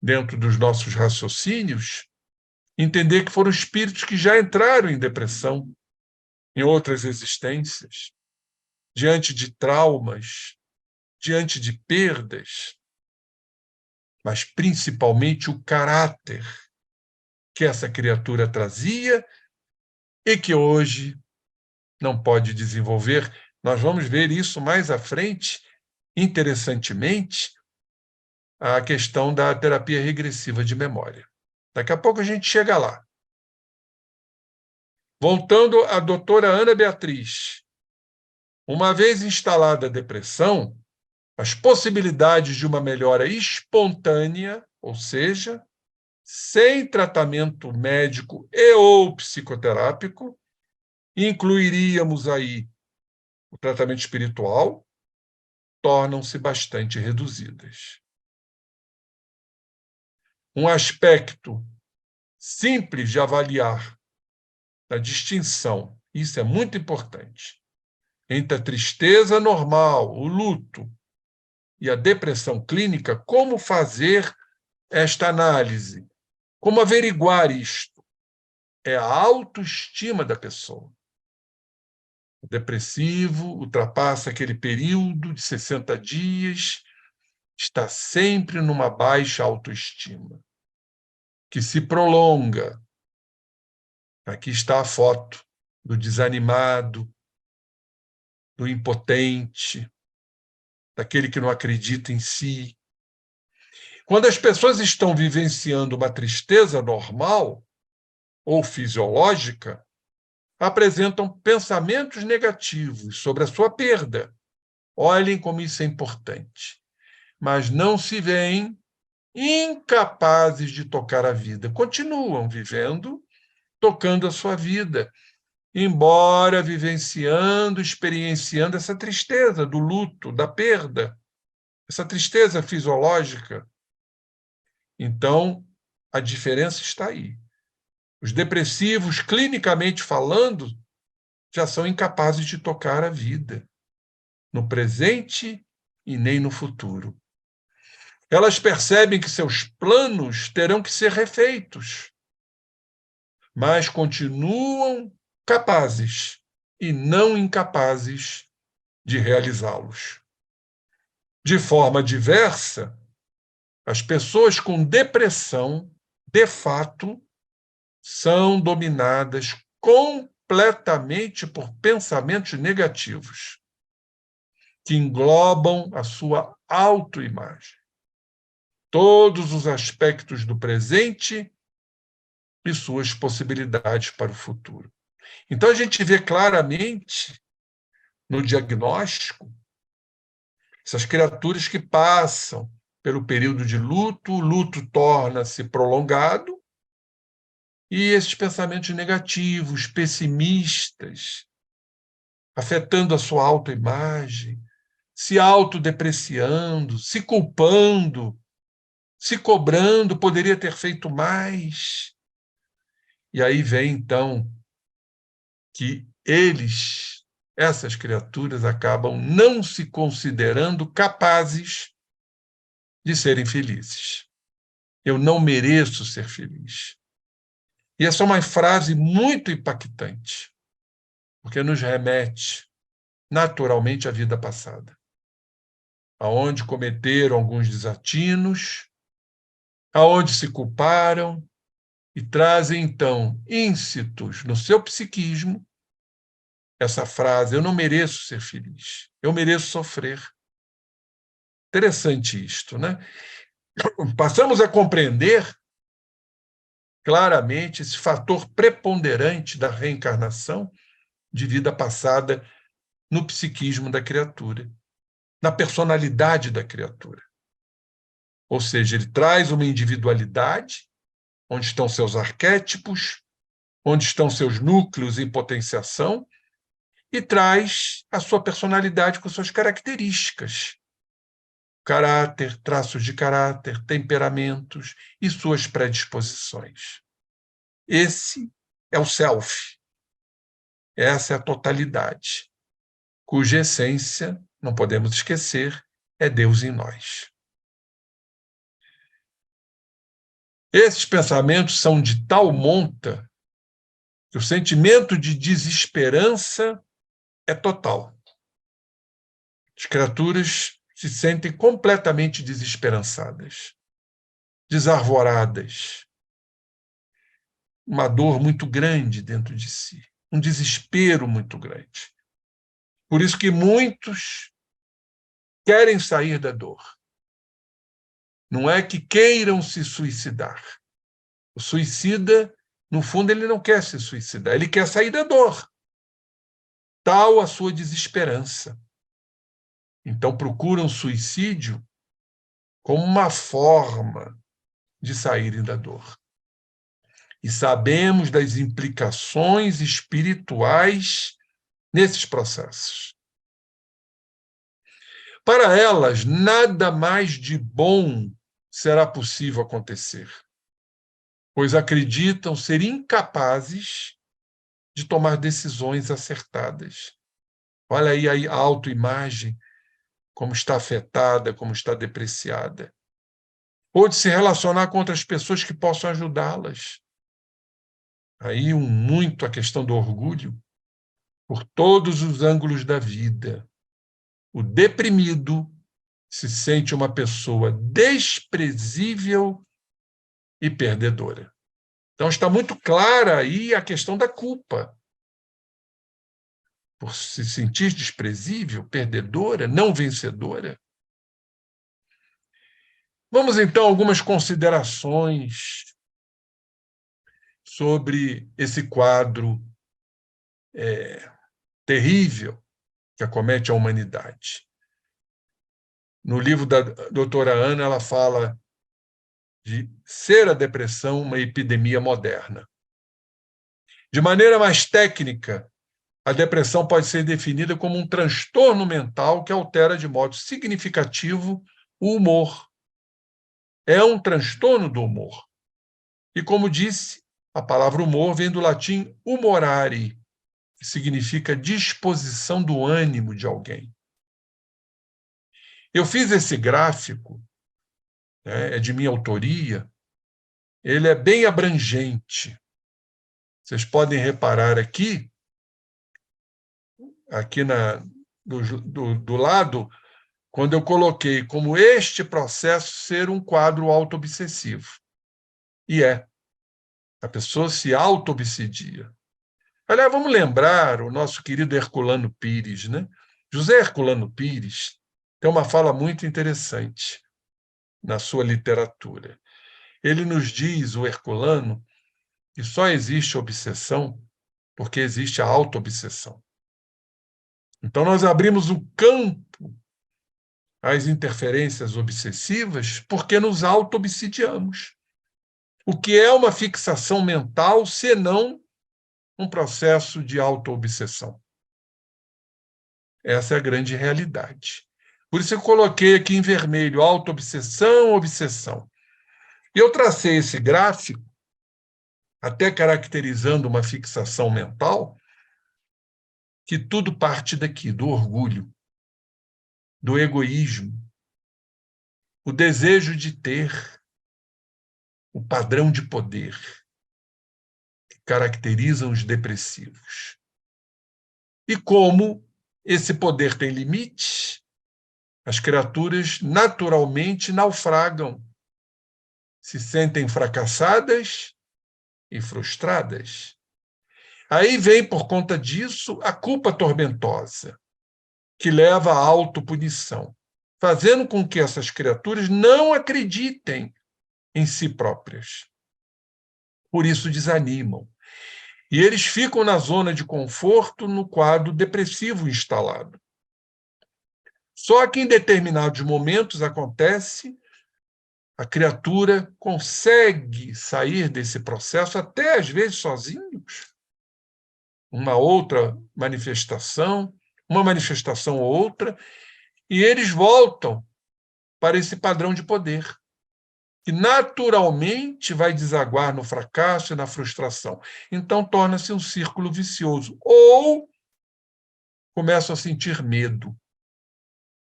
dentro dos nossos raciocínios, entender que foram espíritos que já entraram em depressão em outras existências, diante de traumas, diante de perdas, mas principalmente o caráter que essa criatura trazia e que hoje não pode desenvolver. Nós vamos ver isso mais à frente, interessantemente, a questão da terapia regressiva de memória. Daqui a pouco a gente chega lá. Voltando à doutora Ana Beatriz. Uma vez instalada a depressão, as possibilidades de uma melhora espontânea, ou seja, sem tratamento médico e ou psicoterápico, incluiríamos aí o tratamento espiritual, tornam-se bastante reduzidas. Um aspecto simples de avaliar a distinção, isso é muito importante, entre a tristeza normal, o luto, e a depressão clínica, como fazer esta análise? Como averiguar isto? É a autoestima da pessoa. O depressivo ultrapassa aquele período de 60 dias, está sempre numa baixa autoestima. que se prolonga. Aqui está a foto do desanimado, do impotente, daquele que não acredita em si. Quando as pessoas estão vivenciando uma tristeza normal ou fisiológica, apresentam pensamentos negativos sobre a sua perda. Olhem como isso é importante. Mas não se veem incapazes de tocar a vida. Continuam vivendo, tocando a sua vida, embora vivenciando, experienciando essa tristeza do luto, da perda, essa tristeza fisiológica. Então, a diferença está aí. Os depressivos, clinicamente falando, já são incapazes de tocar a vida, no presente e nem no futuro. Elas percebem que seus planos terão que ser refeitos, mas continuam capazes e não incapazes de realizá-los. De forma diversa, as pessoas com depressão, de fato, são dominadas completamente por pensamentos negativos, que englobam a sua autoimagem, todos os aspectos do presente e suas possibilidades para o futuro. Então, a gente vê claramente no diagnóstico essas criaturas que passam pelo período de luto, o luto torna-se prolongado, e esses pensamentos negativos, pessimistas, afetando a sua autoimagem, se autodepreciando, se culpando, se cobrando, poderia ter feito mais. E aí vem, então, que essas criaturas, acabam não se considerando capazes de serem felizes. Eu não mereço ser feliz. E essa é uma frase muito impactante, porque nos remete naturalmente à vida passada, aonde cometeram alguns desatinos, aonde se culparam e trazem, então, íncitos no seu psiquismo essa frase: eu não mereço ser feliz, eu mereço sofrer. Interessante isto, né? Passamos a compreender claramente esse fator preponderante da reencarnação de vida passada no psiquismo da criatura, na personalidade da criatura. Ou seja, ele traz uma individualidade, onde estão seus arquétipos, onde estão seus núcleos em potenciação, e traz a sua personalidade com suas características, caráter, traços de caráter, temperamentos e suas predisposições. Esse é o self. Essa é a totalidade, cuja essência, não podemos esquecer, é Deus em nós. Esses pensamentos são de tal monta que o sentimento de desesperança é total. As criaturas se sentem completamente desesperançadas, desarvoradas, uma dor muito grande dentro de si, um desespero muito grande. Por isso que muitos querem sair da dor. Não é que queiram se suicidar. O suicida, no fundo, ele não quer se suicidar, ele quer sair da dor. Tal a sua desesperança. Então procuram suicídio como uma forma de saírem da dor. E sabemos das implicações espirituais nesses processos. Para elas, nada mais de bom será possível acontecer, pois acreditam ser incapazes de tomar decisões acertadas. Olha aí a autoimagem, como está afetada, como está depreciada. Ou de se relacionar com outras pessoas que possam ajudá-las. Aí muito a questão do orgulho, por todos os ângulos da vida. O deprimido se sente uma pessoa desprezível e perdedora. Então, está muito clara aí a questão da culpa. Por se sentir desprezível, perdedora, não vencedora. Vamos, então, a algumas considerações sobre esse quadro terrível que acomete a humanidade. No livro da doutora Ana, ela fala de ser a depressão uma epidemia moderna. De maneira mais técnica, a depressão pode ser definida como um transtorno mental que altera de modo significativo o humor. É um transtorno do humor. E, como disse, a palavra humor vem do latim humorare, que significa disposição do ânimo de alguém. Eu fiz esse gráfico, é de minha autoria, ele é bem abrangente. Vocês podem reparar aqui do lado, quando eu coloquei como este processo ser um quadro auto-obsessivo. E a pessoa se auto-obsedia. Aliás, vamos lembrar o nosso querido Herculano Pires, né? José Herculano Pires tem uma fala muito interessante na sua literatura. Ele nos diz, o Herculano, que só existe obsessão porque existe a auto-obsessão. Então, nós abrimos o campo às interferências obsessivas porque nos auto-obsidiamos. O que é uma fixação mental, senão um processo de auto-obsessão? Essa é a grande realidade. Por isso eu coloquei aqui em vermelho, auto-obsessão, obsessão. E eu tracei esse gráfico, até caracterizando uma fixação mental, que tudo parte daqui, do orgulho, do egoísmo, o desejo de ter, o padrão de poder que caracterizam os depressivos. E como esse poder tem limites, as criaturas naturalmente naufragam, se sentem fracassadas e frustradas. Aí vem, por conta disso, a culpa tormentosa, que leva à autopunição, fazendo com que essas criaturas não acreditem em si próprias. Por isso desanimam. E eles ficam na zona de conforto no quadro depressivo instalado. Só que em determinados momentos acontece, a criatura consegue sair desse processo, até às vezes sozinhos. Uma outra manifestação, uma manifestação ou outra, e eles voltam para esse padrão de poder, que naturalmente vai desaguar no fracasso e na frustração. Então, torna-se um círculo vicioso. Ou começam a sentir medo.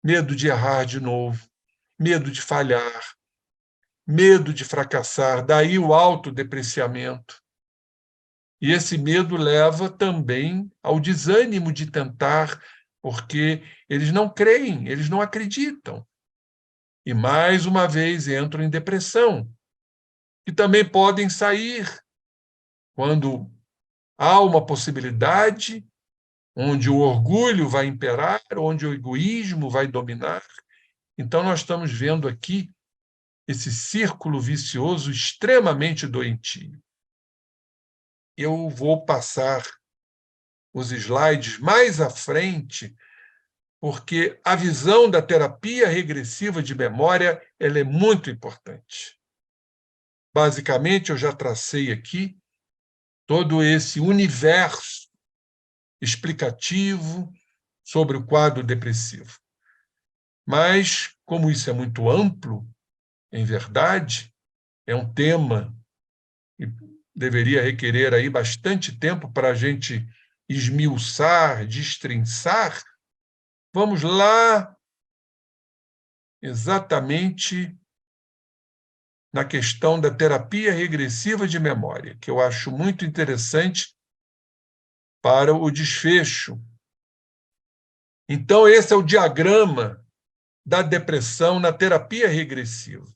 Medo de errar de novo, medo de falhar, medo de fracassar, daí o autodepreciamento. E esse medo leva também ao desânimo de tentar, porque eles não creem, eles não acreditam. E, mais uma vez, entram em depressão. E também podem sair quando há uma possibilidade onde o orgulho vai imperar, onde o egoísmo vai dominar. Então, nós estamos vendo aqui esse círculo vicioso extremamente doentio. Eu vou passar os slides mais à frente, porque a visão da terapia regressiva de memória ela é muito importante. Basicamente, eu já tracei aqui todo esse universo explicativo sobre o quadro depressivo. Mas, como isso é muito amplo, em verdade, é um tema que deveria requerer aí bastante tempo para a gente esmiuçar, destrinçar. Vamos lá, exatamente na questão da terapia regressiva de memória, que eu acho muito interessante para o desfecho. Então, esse é o diagrama da depressão na terapia regressiva.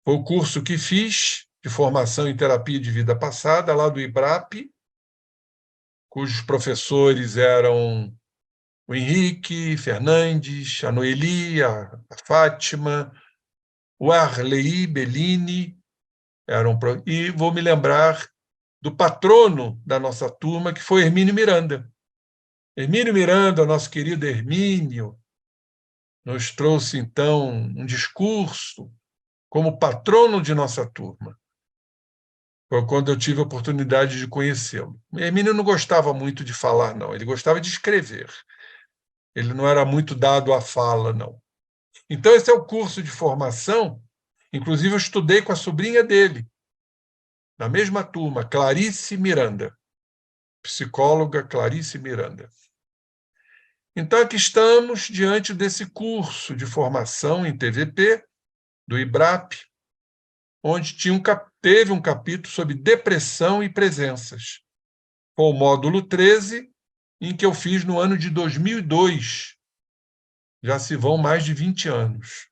Foi o curso que fiz de formação em terapia de vida passada, lá do IBRAP, cujos professores eram o Henrique Fernandes, a Noeli, a Fátima, o Arley Bellini, e vou me lembrar do patrono da nossa turma, que foi Hermínio Miranda. Hermínio Miranda, nosso querido Hermínio, nos trouxe, então, um discurso como patrono de nossa turma. Foi quando eu tive a oportunidade de conhecê-lo. Hermínio não gostava muito de falar, não. Ele gostava de escrever. Ele não era muito dado à fala, não. Então, esse é o curso de formação. Inclusive, eu estudei com a sobrinha dele, na mesma turma, Clarice Miranda, psicóloga Clarice Miranda. Então, aqui estamos diante desse curso de formação em TVP, do IBRAP, onde teve um capítulo sobre depressão e presenças. Foi o módulo 13, em que eu fiz no ano de 2002. Já se vão mais de 20 anos.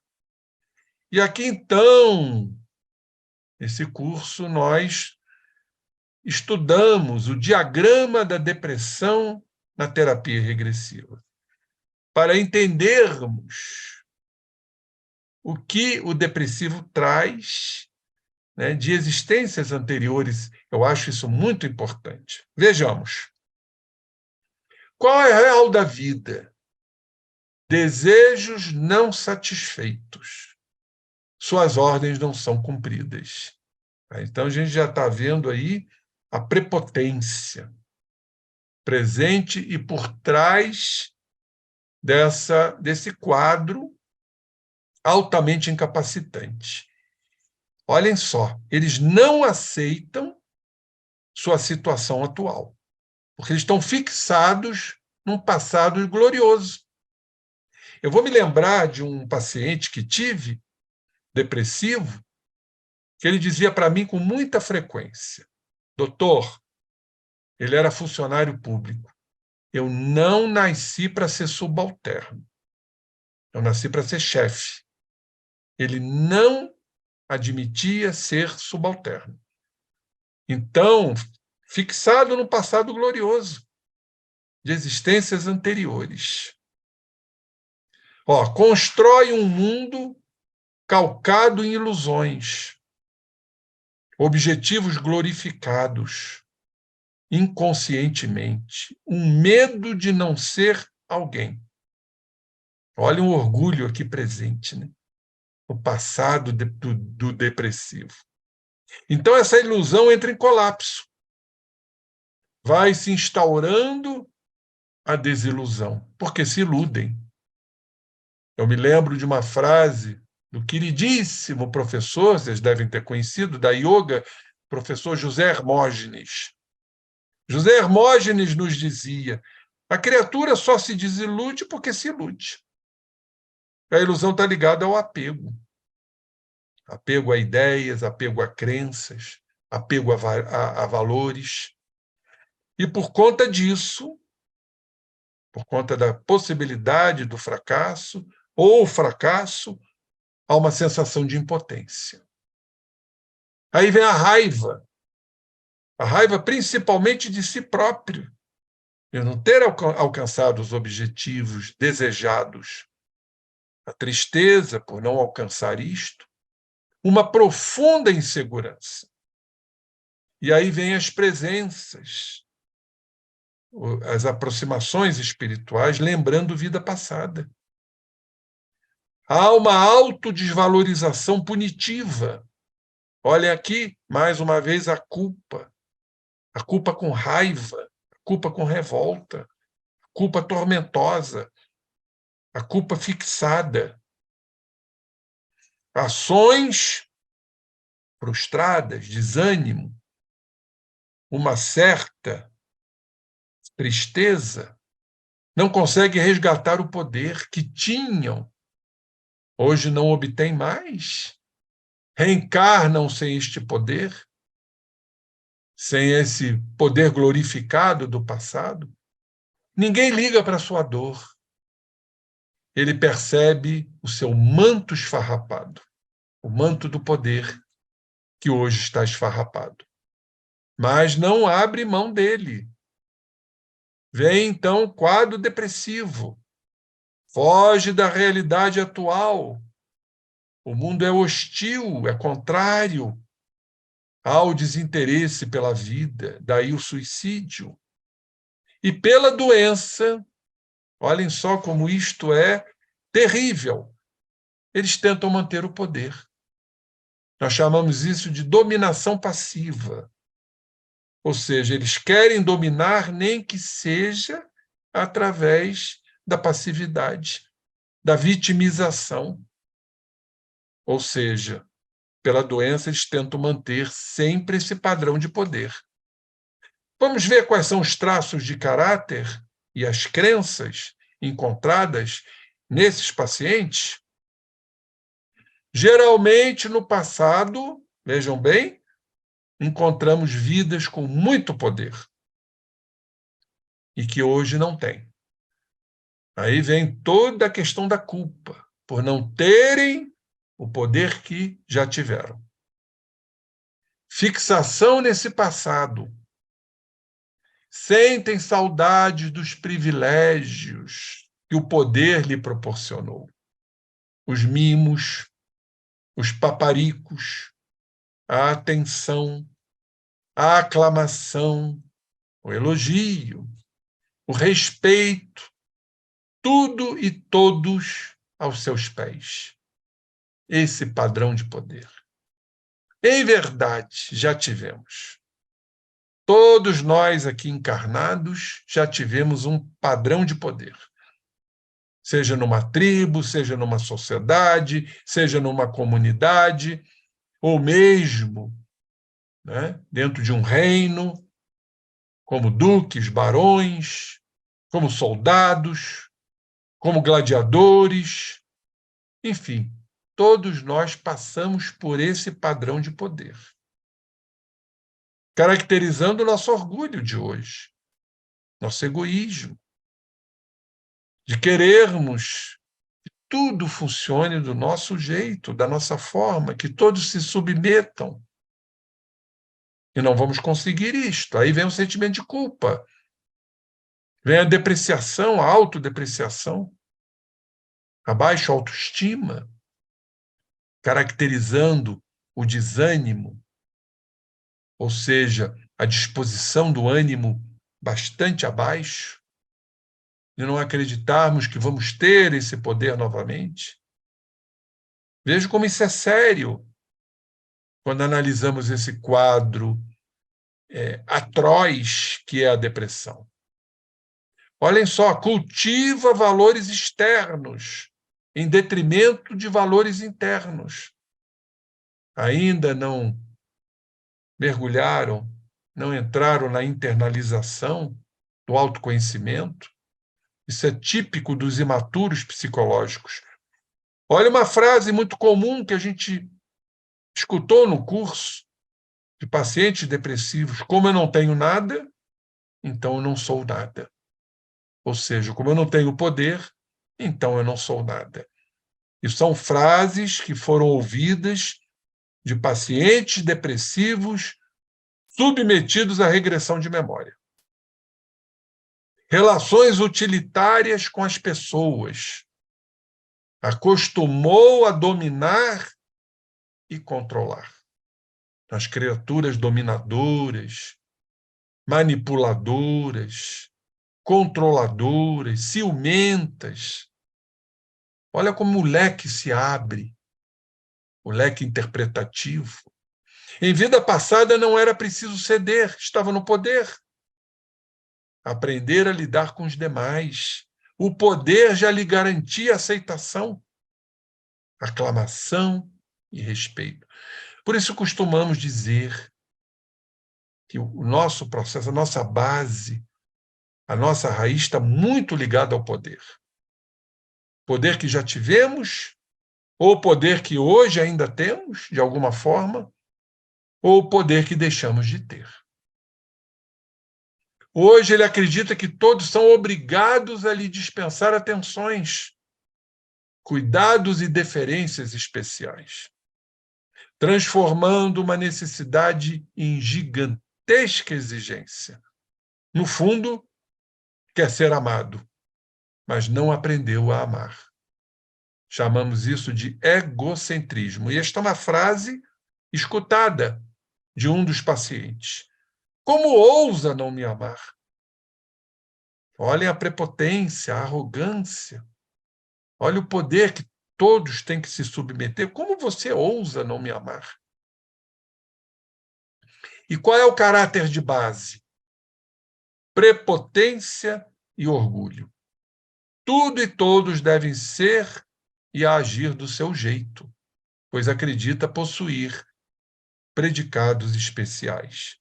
E aqui, então, nesse curso, nós estudamos o diagrama da depressão na terapia regressiva, para entendermos o que o depressivo traz, né, de existências anteriores. Eu acho isso muito importante. Vejamos. Qual é a real da vida? Desejos não satisfeitos. Suas ordens não são cumpridas. Então, a gente já está vendo aí a prepotência presente e por trás desse quadro altamente incapacitante. Olhem só, eles não aceitam sua situação atual, porque eles estão fixados num passado glorioso. Eu vou me lembrar de um paciente que tive, depressivo, que ele dizia para mim com muita frequência: doutor, ele era funcionário público, eu não nasci para ser subalterno, eu nasci para ser chefe. Ele não admitia ser subalterno. Então, fixado no passado glorioso, de existências anteriores. Constrói um mundo calcado em ilusões, objetivos glorificados, inconscientemente, um medo de não ser alguém. Olha um orgulho aqui presente, né? O passado do depressivo. Então, essa ilusão entra em colapso. Vai se instaurando a desilusão, porque se iludem. Eu me lembro de uma frase do queridíssimo professor, vocês devem ter conhecido, da yoga, professor José Hermógenes. José Hermógenes nos dizia: a criatura só se desilude porque se ilude. A ilusão está ligada ao apego. Apego a ideias, apego a crenças, apego a valores. E por conta disso, por conta da possibilidade do fracasso, ou fracasso, há uma sensação de impotência. Aí vem a raiva principalmente de si próprio, de não ter alcançado os objetivos desejados, a tristeza por não alcançar isto, uma profunda insegurança. E aí vem as presenças, as aproximações espirituais, lembrando vida passada. Há uma autodesvalorização punitiva. Olhem aqui, mais uma vez, a culpa com raiva, a culpa com revolta, a culpa tormentosa, a culpa fixada. Ações frustradas, desânimo, uma certa tristeza, não conseguem resgatar o poder que tinham. Hoje não obtêm mais. Reencarnam sem este poder, sem esse poder glorificado do passado. Ninguém liga para a sua dor. Ele percebe o seu manto esfarrapado. o manto do poder que hoje está esfarrapado. Mas não abre mão dele. Vem, então, o quadro depressivo. Foge da realidade atual. O mundo é hostil, é contrário ao desinteresse pela vida, daí o suicídio. E pela doença, olhem só como isto é terrível. Eles tentam manter o poder. Nós chamamos isso de dominação passiva. Ou seja, eles querem dominar nem que seja através da passividade, da vitimização. Ou seja, pela doença, eles tentam manter sempre esse padrão de poder. Vamos ver quais são os traços de caráter e as crenças encontradas nesses pacientes? Geralmente, no passado, vejam bem, encontramos vidas com muito poder e que hoje não têm. Aí vem toda a questão da culpa, por não terem o poder que já tiveram. Fixação nesse passado. Sentem saudade dos privilégios que o poder lhe proporcionou. Os mimos, os paparicos, a atenção, a aclamação, o elogio, o respeito, tudo e todos aos seus pés. Esse padrão de poder. Em verdade, já tivemos. Todos nós aqui encarnados já tivemos um padrão de poder. Seja numa tribo, seja numa sociedade, seja numa comunidade, ou mesmo, né, dentro de um reino, como duques, barões, como soldados, como gladiadores, enfim, todos nós passamos por esse padrão de poder, caracterizando o nosso orgulho de hoje, nosso egoísmo, de querermos que tudo funcione do nosso jeito, da nossa forma, que todos se submetam. E não vamos conseguir isto. Aí vem o sentimento de culpa, vem a depreciação, a autodepreciação, a baixa autoestima, caracterizando o desânimo, ou seja, a disposição do ânimo bastante abaixo, de não acreditarmos que vamos ter esse poder novamente. Veja como isso é sério quando analisamos esse quadro atroz que é a depressão. Olhem só, cultiva valores externos em detrimento de valores internos. Ainda não mergulharam, não entraram na internalização do autoconhecimento. Isso é típico dos imaturos psicológicos. Olha uma frase muito comum que a gente escutou no curso de pacientes depressivos: como eu não tenho nada, então eu não sou nada. Ou seja, como eu não tenho poder, então eu não sou nada. E são frases que foram ouvidas de pacientes depressivos submetidos à regressão de memória. Relações utilitárias com as pessoas. Acostumou a dominar e controlar. As criaturas dominadoras, manipuladoras, controladoras, ciumentas. Olha como o leque se abre, o leque interpretativo. Em vida passada não era preciso ceder, estava no poder. Aprender a lidar com os demais. O poder já lhe garantia aceitação, aclamação e respeito. Por isso costumamos dizer que o nosso processo, a nossa base, a nossa raiz está muito ligada ao poder. Poder que já tivemos, ou poder que hoje ainda temos, de alguma forma, ou poder que deixamos de ter. Hoje ele acredita que todos são obrigados a lhe dispensar atenções, cuidados e deferências especiais. transformando uma necessidade em gigantesca exigência. No fundo, quer ser amado, mas não aprendeu a amar. Chamamos isso de egocentrismo. E esta é uma frase escutada de um dos pacientes. Como ousa não me amar? Olhem a prepotência, a arrogância. Olha o poder que todos têm que se submeter. Como você ousa não me amar? E qual é o caráter de base? Prepotência e orgulho. Tudo e todos devem ser e agir do seu jeito, pois acredita possuir predicados especiais.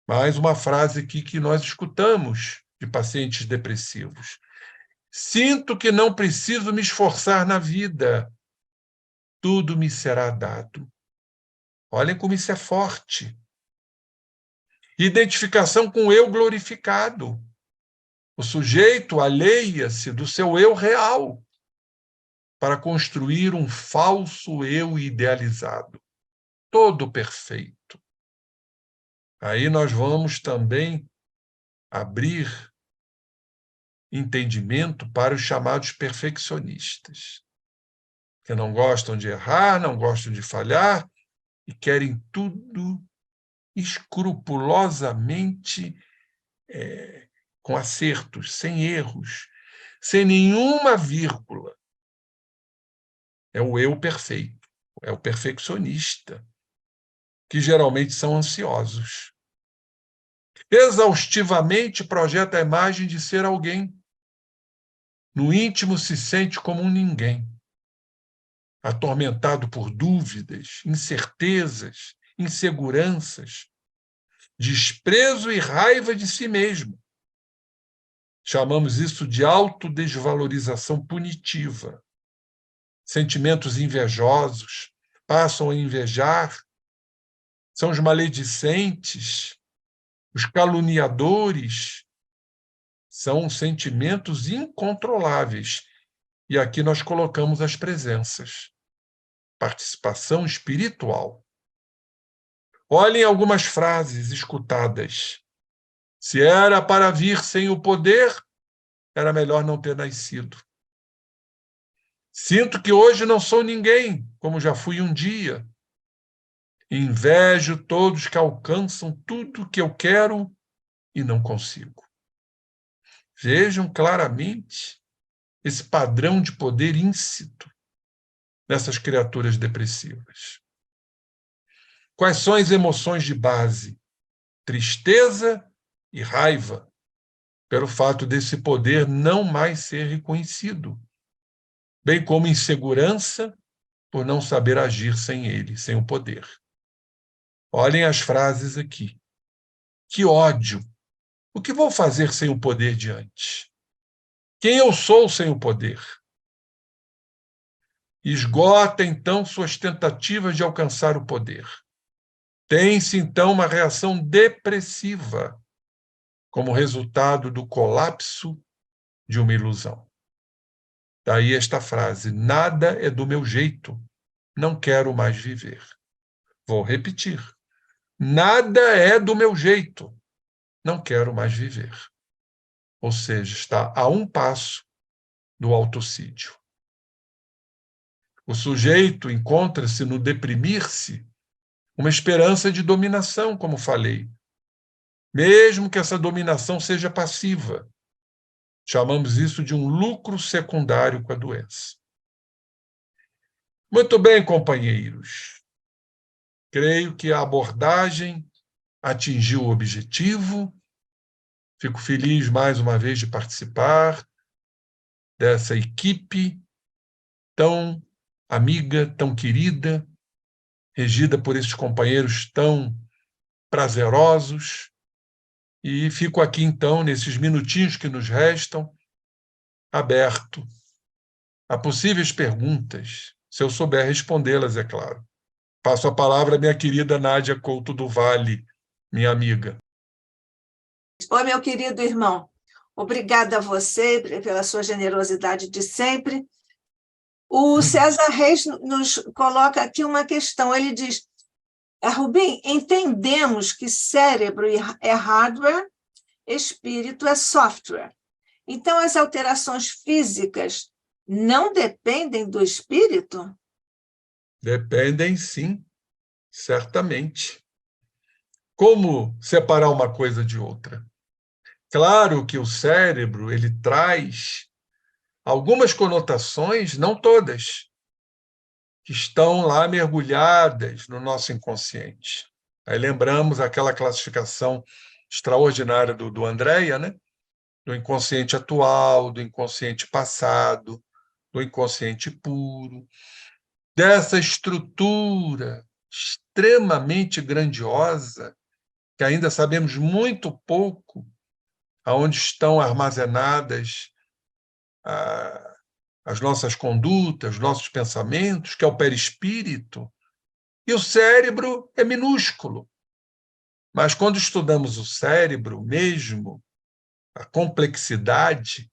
Mais uma frase aqui que nós escutamos de pacientes depressivos. Sinto que não preciso me esforçar na vida. Tudo me será dado. Olhem como isso é forte. Identificação com o eu glorificado. O sujeito alheia-se do seu eu real para construir um falso eu idealizado, todo perfeito. Aí nós vamos também abrir entendimento para os chamados perfeccionistas, que não gostam de errar, não gostam de falhar e querem tudo escrupulosamente com acertos, sem erros, sem nenhuma vírgula. É o eu perfeito, é o perfeccionista, que geralmente são ansiosos. Exaustivamente projeta a imagem de ser alguém. No íntimo se sente como um ninguém, atormentado por dúvidas, incertezas, inseguranças, desprezo e raiva de si mesmo. Chamamos isso de autodesvalorização punitiva. Sentimentos invejosos passam a invejar, são os maledicentes, os caluniadores, são sentimentos incontroláveis. E aqui nós colocamos as presenças. Participação espiritual. Olhem algumas frases escutadas. Se era para vir sem o poder, era melhor não ter nascido. Sinto que hoje não sou ninguém, como já fui um dia. Invejo todos que alcançam tudo que eu quero e não consigo. Vejam claramente esse padrão de poder íncito nessas criaturas depressivas. Quais são as emoções de base? Tristeza e raiva, pelo fato desse poder não mais ser reconhecido, bem como insegurança por não saber agir sem ele, sem o poder. Olhem as frases aqui. Que ódio! O que vou fazer sem o poder diante? Quem eu sou sem o poder? Esgota, então, suas tentativas de alcançar o poder. Tem-se, então, uma reação depressiva, como resultado do colapso de uma ilusão. Daí esta frase: nada é do meu jeito, não quero mais viver. Vou repetir: nada é do meu jeito, não quero mais viver. Ou seja, está a um passo do autocídio. O sujeito encontra-se no deprimir-se uma esperança de dominação, como falei, mesmo que essa dominação seja passiva. Chamamos isso de um lucro secundário com a doença. Muito bem, companheiros. Creio que a abordagem atingiu o objetivo. Fico feliz, mais uma vez, de participar dessa equipe tão amiga, tão querida, regida por esses companheiros tão prazerosos. E fico aqui, então, nesses minutinhos que nos restam, aberto a possíveis perguntas, se eu souber respondê-las, é claro. Passo a palavra à minha querida Nádia Couto do Vale, minha amiga.
Oi, meu querido irmão. Obrigada a você pela sua generosidade de sempre. O César Reis nos coloca aqui uma questão. Ele diz, Rubim, entendemos que cérebro é hardware, espírito é software. Então, as alterações físicas não dependem do espírito?
Dependem, sim, certamente. Como separar uma coisa de outra? Claro que o cérebro ele traz algumas conotações, não todas, que estão lá mergulhadas no nosso inconsciente. Aí lembramos aquela classificação extraordinária do Andréia, né? Do inconsciente atual, do inconsciente passado, do inconsciente puro, dessa estrutura extremamente grandiosa, que ainda sabemos muito pouco, aonde estão armazenadas as nossas condutas, nossos pensamentos, que é o perispírito, e o cérebro é minúsculo. Mas quando estudamos o cérebro mesmo, a complexidade,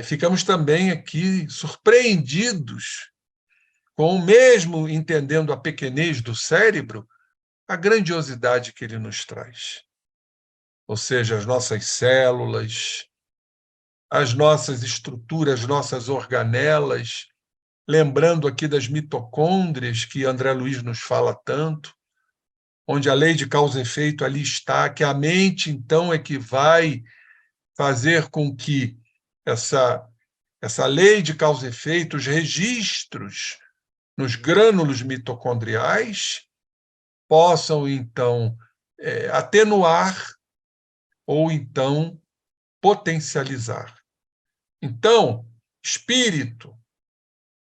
ficamos também aqui surpreendidos com, mesmo entendendo a pequenez do cérebro, a grandiosidade que ele nos traz. Ou seja, as nossas células, as nossas estruturas, as nossas organelas, lembrando aqui das mitocôndrias, que André Luiz nos fala tanto, onde a lei de causa e efeito ali está, que a mente, então, é que vai fazer com que essa lei de causa e efeito, os registros nos grânulos mitocondriais, possam, então, atenuar ou, então, potencializar. Então, espírito,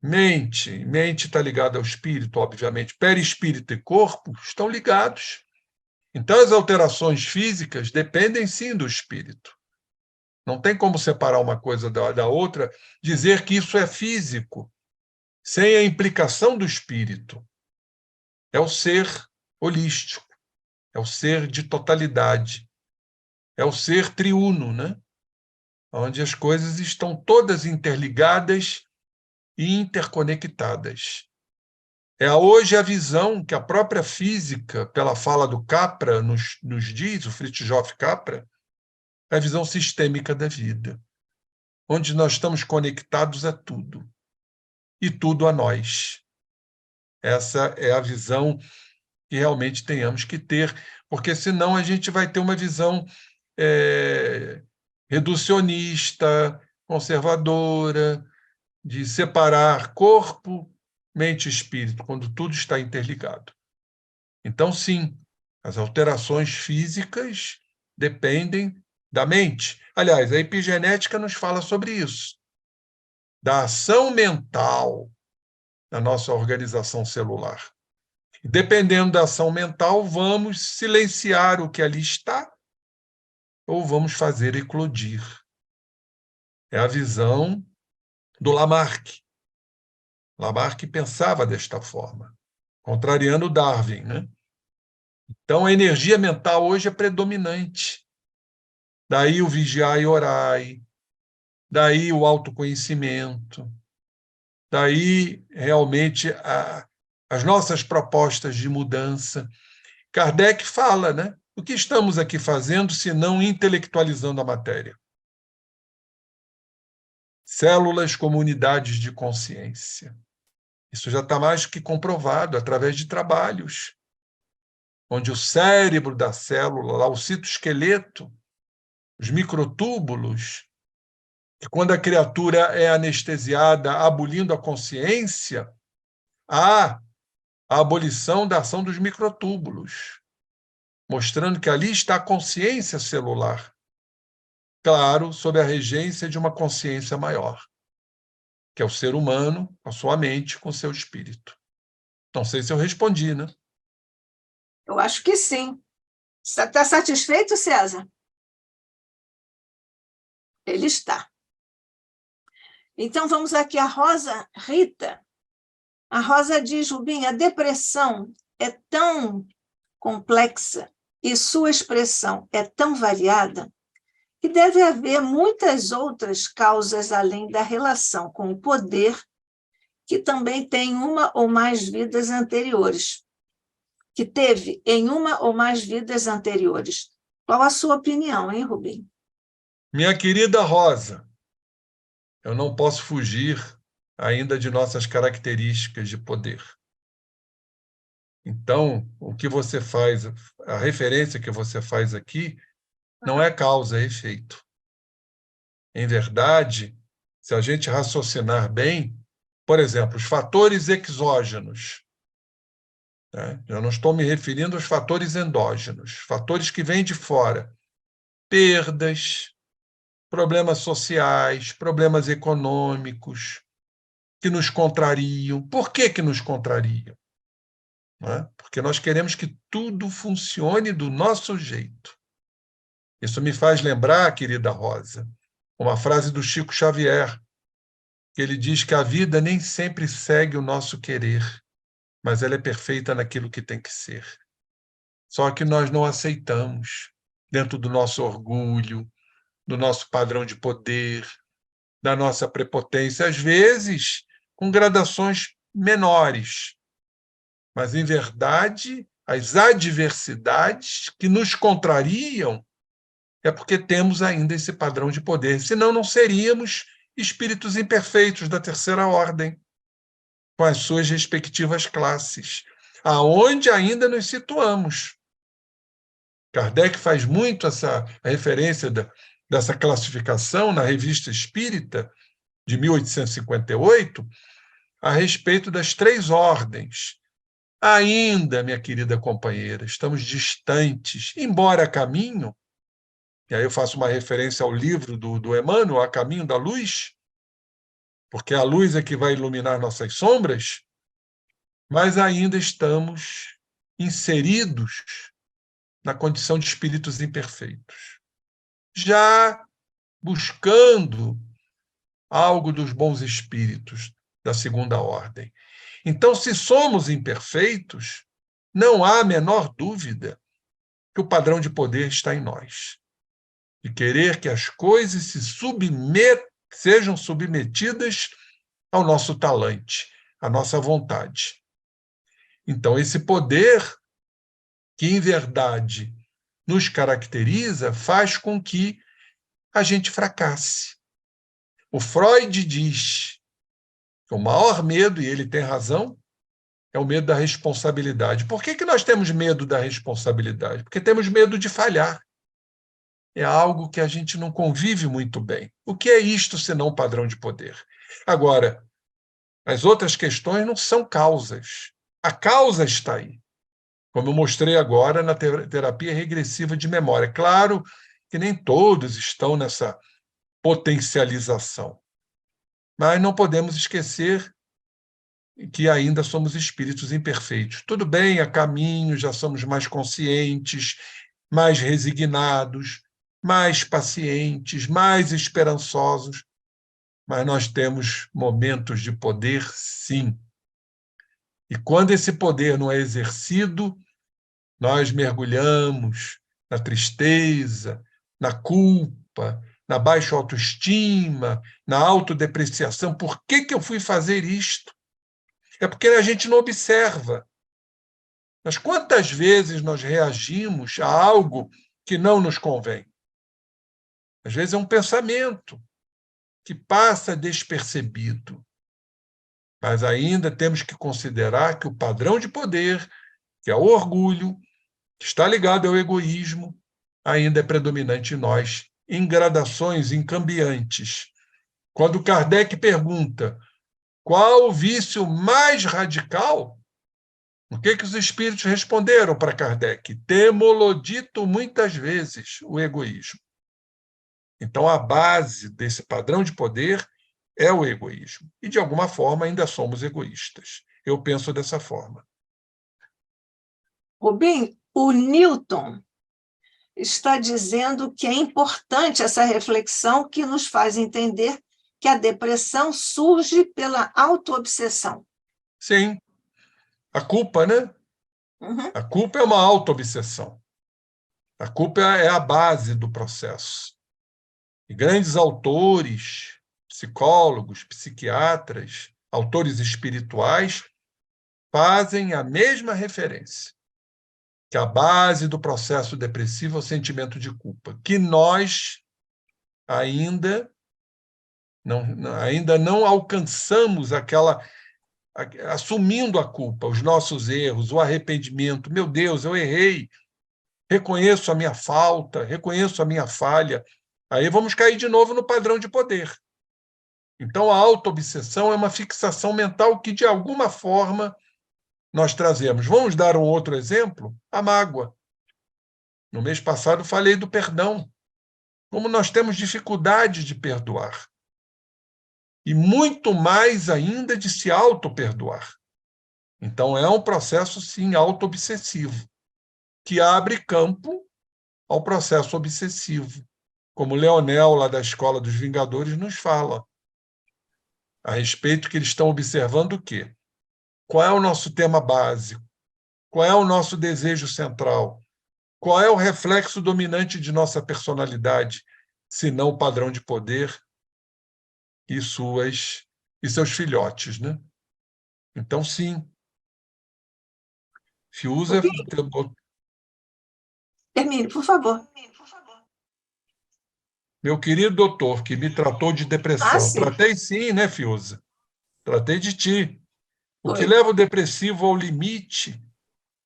mente está ligada ao espírito, obviamente, perispírito e corpo estão ligados. Então, as alterações físicas dependem, sim, do espírito. Não tem como separar uma coisa da outra, dizer que isso é físico, sem a implicação do espírito. É o ser holístico, é o ser de totalidade, é o ser triuno, né? Onde as coisas estão todas interligadas e interconectadas. É hoje a visão que a própria física, pela fala do Capra, nos diz, o Fritjof Capra, é a visão sistêmica da vida, onde nós estamos conectados a tudo, e tudo a nós. Essa é a visão que realmente tenhamos que ter, porque senão a gente vai ter uma visão reducionista, conservadora, de separar corpo, mente e espírito, quando tudo está interligado. Então, sim, as alterações físicas dependem da mente. Aliás, a epigenética nos fala sobre isso, da ação mental na nossa organização celular. Dependendo da ação mental, vamos silenciar o que ali está ou vamos fazer eclodir. É a visão do Lamarck. Lamarck pensava desta forma, contrariando Darwin, né? Então, a energia mental hoje é predominante. Daí o vigiar e orai, daí o autoconhecimento, daí realmente as nossas propostas de mudança. Kardec fala, né? O que estamos aqui fazendo se não intelectualizando a matéria? Células como unidades de consciência. Isso já está mais que comprovado através de trabalhos, onde o cérebro da célula, lá, o citoesqueleto, os microtúbulos, que quando a criatura é anestesiada, abolindo a consciência, há a abolição da ação dos microtúbulos, mostrando que ali está a consciência celular. Claro, sob a regência de uma consciência maior, que é o ser humano, com a sua mente, com o seu espírito. Não sei se eu respondi, né?
Eu acho que sim. Está satisfeito, César? Ele está. Então, vamos aqui a Rosa Rita. A Rosa diz, Rubim, a depressão é tão complexa e sua expressão é tão variada que deve haver muitas outras causas além da relação com o poder que também tem uma ou mais vidas anteriores, que teve em uma ou mais vidas anteriores. Qual a sua opinião, hein, Rubem?
Minha querida Rosa, eu não posso fugir ainda de nossas características de poder. Então, o que você faz, a referência que você faz aqui, não é causa, é efeito. Em verdade, se a gente raciocinar bem, por exemplo, os fatores exógenos, né? Eu não estou me referindo aos fatores endógenos, fatores que vêm de fora, perdas, problemas sociais, problemas econômicos, que nos contrariam. Por que que nos contrariam? Não é? Porque nós queremos que tudo funcione do nosso jeito. Isso me faz lembrar, querida Rosa, uma frase do Chico Xavier, que ele diz que a vida nem sempre segue o nosso querer, mas ela é perfeita naquilo que tem que ser. Só que nós não aceitamos, dentro do nosso orgulho, do nosso padrão de poder, da nossa prepotência, às vezes com gradações menores. Mas, em verdade, as adversidades que nos contrariam é porque temos ainda esse padrão de poder. Senão, não seríamos espíritos imperfeitos da terceira ordem, com as suas respectivas classes, aonde ainda nos situamos. Kardec faz muito essa referência dessa classificação na Revista Espírita, de 1858, a respeito das três ordens. Ainda, minha querida companheira, estamos distantes, embora a caminho, e aí eu faço uma referência ao livro do Emmanuel, A Caminho da Luz, porque a luz é que vai iluminar nossas sombras, mas ainda estamos inseridos na condição de espíritos imperfeitos, já buscando algo dos bons espíritos da segunda ordem. Então, se somos imperfeitos, não há a menor dúvida que o padrão de poder está em nós, de querer que as coisas sejam submetidas ao nosso talante, à nossa vontade. Então, esse poder, que em verdade nos caracteriza, faz com que a gente fracasse. O Freud diz que o maior medo, e ele tem razão, é o medo da responsabilidade. Por que que nós temos medo da responsabilidade? Porque temos medo de falhar. É algo que a gente não convive muito bem. O que é isto senão um padrão de poder? Agora, as outras questões não são causas. A causa está aí, como eu mostrei agora na terapia regressiva de memória. Claro que nem todos estão nessa potencialização, mas não podemos esquecer que ainda somos espíritos imperfeitos. Tudo bem, a caminho, já somos mais conscientes, mais resignados, mais pacientes, mais esperançosos, mas nós temos momentos de poder, sim. E quando esse poder não é exercido, nós mergulhamos na tristeza, na culpa, na baixa autoestima, na autodepreciação. Por que que eu fui fazer isto? É porque a gente não observa. Mas quantas vezes nós reagimos a algo que não nos convém? Às vezes é um pensamento que passa despercebido. Mas ainda temos que considerar que o padrão de poder, que é o orgulho, que está ligado ao egoísmo, ainda é predominante em nós, em gradações, em cambiantes. Quando Kardec pergunta qual o vício mais radical, o que os espíritos responderam para Kardec? Temo-lo dito muitas vezes, o egoísmo. Então, a base desse padrão de poder é o egoísmo. E, de alguma forma, ainda somos egoístas. Eu penso dessa forma.
Rubem, o Newton está dizendo que é importante essa reflexão que nos faz entender que a depressão surge pela autoobsessão.
Sim, a culpa, né?
Uhum.
A culpa é uma autoobsessão. A culpa é a base do processo. E grandes autores, psicólogos, psiquiatras, autores espirituais fazem a mesma referência, que a base do processo depressivo é o sentimento de culpa, que nós ainda não alcançamos assumindo a culpa, os nossos erros, o arrependimento. Meu Deus, eu errei, reconheço a minha falta, reconheço a minha falha. Aí vamos cair de novo no padrão de poder. Então, a autoobsessão é uma fixação mental que, de alguma forma, nós trazemos. Vamos dar um outro exemplo? A mágoa. No mês passado, falei do perdão. Como nós temos dificuldade de perdoar. E muito mais ainda de se auto-perdoar. Então, é um processo, sim, auto-obsessivo, que abre campo ao processo obsessivo, como Leonel, lá da Escola dos Vingadores, nos fala, a respeito que eles estão observando o quê? Qual é o nosso tema básico? Qual é o nosso desejo central? Qual é o reflexo dominante de nossa personalidade, se não o padrão de poder e seus filhotes, né? Então, sim, Fiuza,
Termine, por favor.
meu querido doutor, que me tratou de
Ah,
depressão.
sim,
Tratei sim, né, Fiuza? Tratei de ti. O que
foi.
leva o depressivo ao limite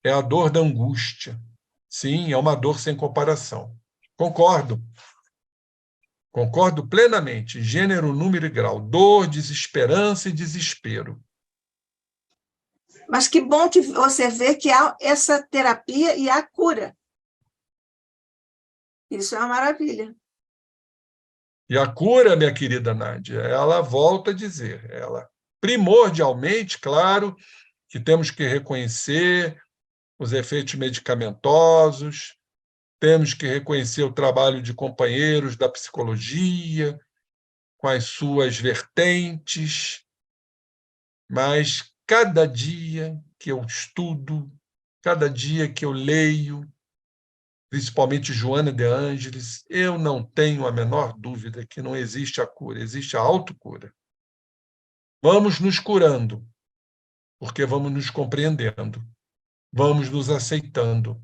é a dor da angústia. Sim, é uma dor sem comparação. Concordo. Concordo plenamente. Gênero, número e grau. Dor, desesperança e desespero.
Mas que bom que você vê que há essa terapia e há cura. Isso é uma maravilha.
E a cura, minha querida Nádia, ela volta a dizer, ela primordialmente, claro, que temos que reconhecer os efeitos medicamentosos, temos que reconhecer o trabalho de companheiros da psicologia, com as suas vertentes, mas cada dia que eu estudo, cada dia que eu leio, principalmente Joana de Ângeles, eu não tenho a menor dúvida que não existe a cura, existe a autocura. Vamos nos curando, porque vamos nos compreendendo, vamos nos aceitando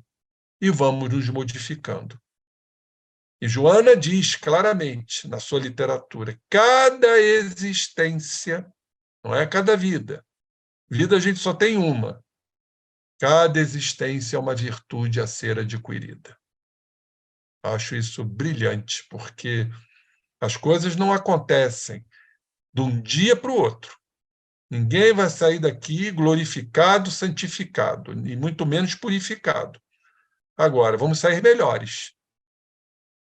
e vamos nos modificando. E Joana diz claramente na sua literatura: cada existência, não é cada vida. Vida a gente só tem uma. Cada existência é uma virtude a ser adquirida. Acho isso brilhante, porque as coisas não acontecem de um dia para o outro. Ninguém vai sair daqui glorificado, santificado, e muito menos purificado. Agora, vamos sair melhores,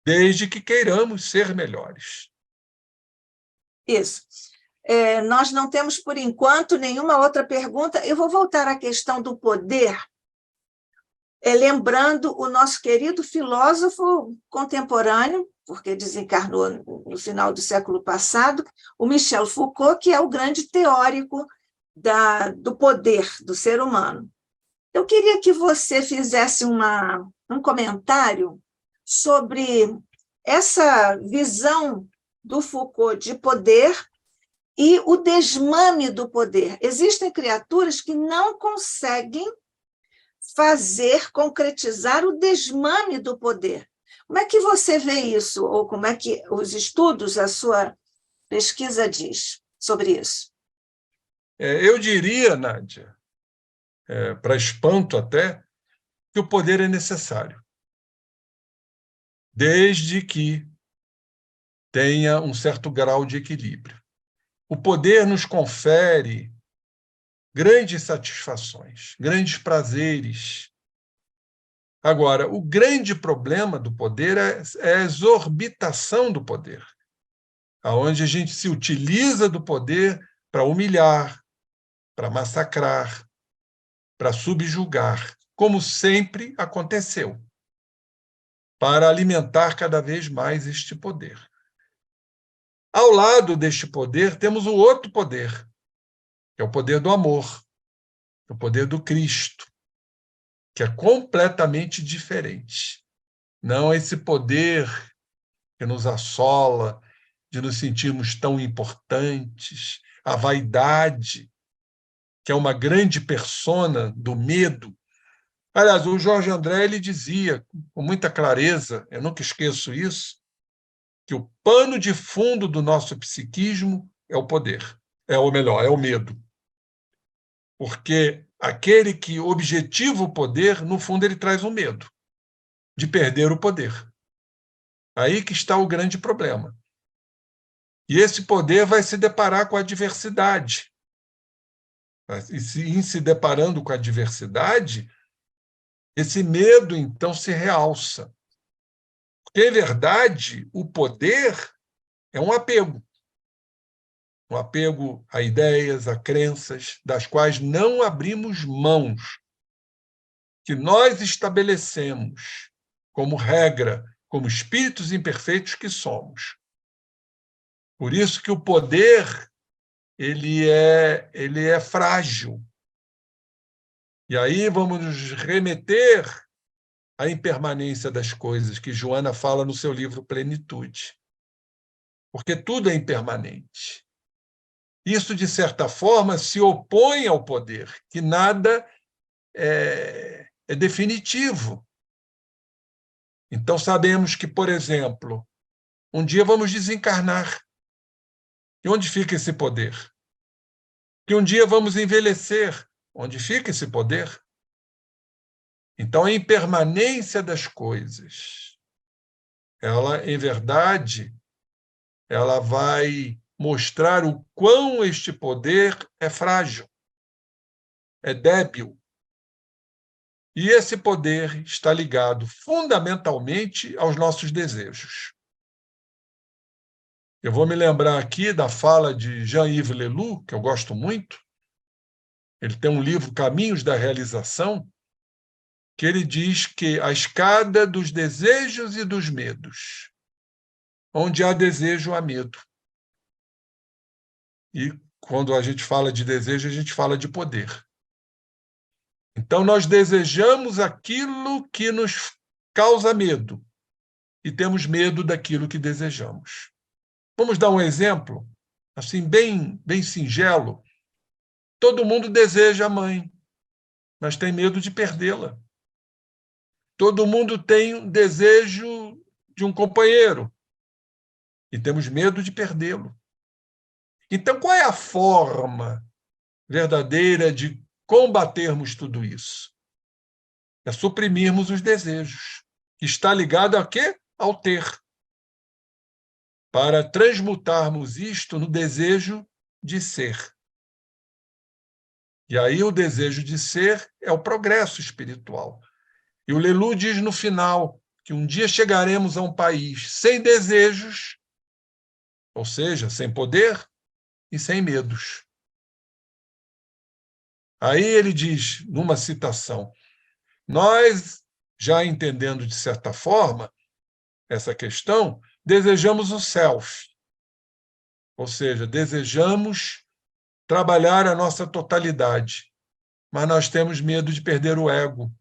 desde que queiramos ser melhores.
Isso. Nós não temos, por enquanto, nenhuma outra pergunta. Eu vou voltar à questão do poder, lembrando o nosso querido filósofo contemporâneo, porque desencarnou no final do século passado, o Michel Foucault, que é o grande teórico do poder do ser humano. Eu queria que você fizesse um comentário sobre essa visão do Foucault de poder e o desmame do poder. Existem criaturas que não conseguem concretizar o desmame do poder. Como é que você vê isso? Ou como é que os estudos, a sua pesquisa diz sobre isso?
Eu diria, Nádia, para espanto até, que o poder é necessário, desde que tenha um certo grau de equilíbrio. O poder nos confere grandes satisfações, grandes prazeres. Agora, o grande problema do poder é a exorbitação do poder, aonde a gente se utiliza do poder para humilhar, para massacrar, para subjugar, como sempre aconteceu, para alimentar cada vez mais este poder. Ao lado deste poder, temos o outro poder, que é o poder do amor, o poder do Cristo, que é completamente diferente. Não esse poder que nos assola, de nos sentirmos tão importantes, a vaidade, que é uma grande persona do medo. Aliás, o Jorge André ele dizia, com muita clareza, eu nunca esqueço isso, que o pano de fundo do nosso psiquismo é o poder, ou melhor, é o medo. Porque aquele que objetiva o poder, no fundo, ele traz um medo de perder o poder. Aí que está o grande problema. E esse poder vai se deparar com a adversidade. E em se deparando com a adversidade, esse medo, então, se realça. Porque, em verdade, o poder é um apego a ideias, a crenças, das quais não abrimos mãos, que nós estabelecemos como regra, como espíritos imperfeitos que somos. Por isso que o poder ele é frágil. E aí vamos nos remeter à impermanência das coisas, que Joana fala no seu livro Plenitude. Porque tudo é impermanente. Isso, de certa forma, se opõe ao poder, que nada é definitivo. Então, sabemos que, por exemplo, um dia vamos desencarnar. E onde fica esse poder? Que um dia vamos envelhecer. Onde fica esse poder? Então, a impermanência das coisas, ela, em verdade, ela vai mostrar o quão este poder é frágil, é débil. E esse poder está ligado fundamentalmente aos nossos desejos. Eu vou me lembrar aqui da fala de Jean-Yves Leloup, que eu gosto muito. Ele tem um livro, Caminhos da Realização, que ele diz que a escada dos desejos e dos medos. Onde há desejo, há medo. E quando a gente fala de desejo, a gente fala de poder. Então, nós desejamos aquilo que nos causa medo e temos medo daquilo que desejamos. Vamos dar um exemplo, assim, bem singelo. Todo mundo deseja a mãe, mas tem medo de perdê-la. Todo mundo tem um desejo de um companheiro e temos medo de perdê-lo. Então, qual é a forma verdadeira de combatermos tudo isso? É suprimirmos os desejos, que está ligado a quê? Ao ter. Para transmutarmos isto no desejo de ser. E aí o desejo de ser é o progresso espiritual. E o Leloup diz no final que um dia chegaremos a um país sem desejos, ou seja, sem poder e sem medos. Aí ele diz, numa citação, nós, já entendendo de certa forma essa questão, desejamos o self, ou seja, desejamos trabalhar a nossa totalidade, mas nós temos medo de perder o ego.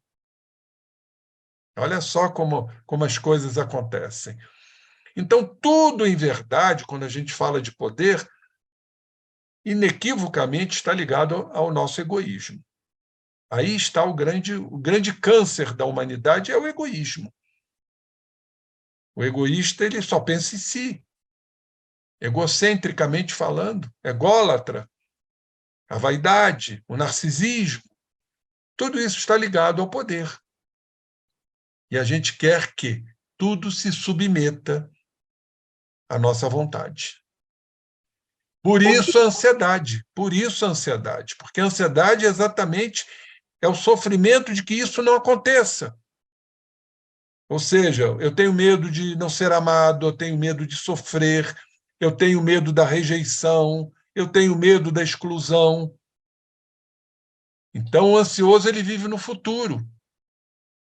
Olha só como as coisas acontecem. Então, tudo, em verdade, quando a gente fala de poder, inequivocamente está ligado ao nosso egoísmo. Aí está o grande câncer da humanidade, é o egoísmo. O egoísta ele só pensa em si, egocentricamente falando, ególatra, a vaidade, o narcisismo, tudo isso está ligado ao poder. E a gente quer que tudo se submeta à nossa vontade. Por isso a ansiedade, porque a ansiedade exatamente é o sofrimento de que isso não aconteça. Ou seja, eu tenho medo de não ser amado, eu tenho medo de sofrer, eu tenho medo da rejeição, eu tenho medo da exclusão. Então, o ansioso ele vive no futuro,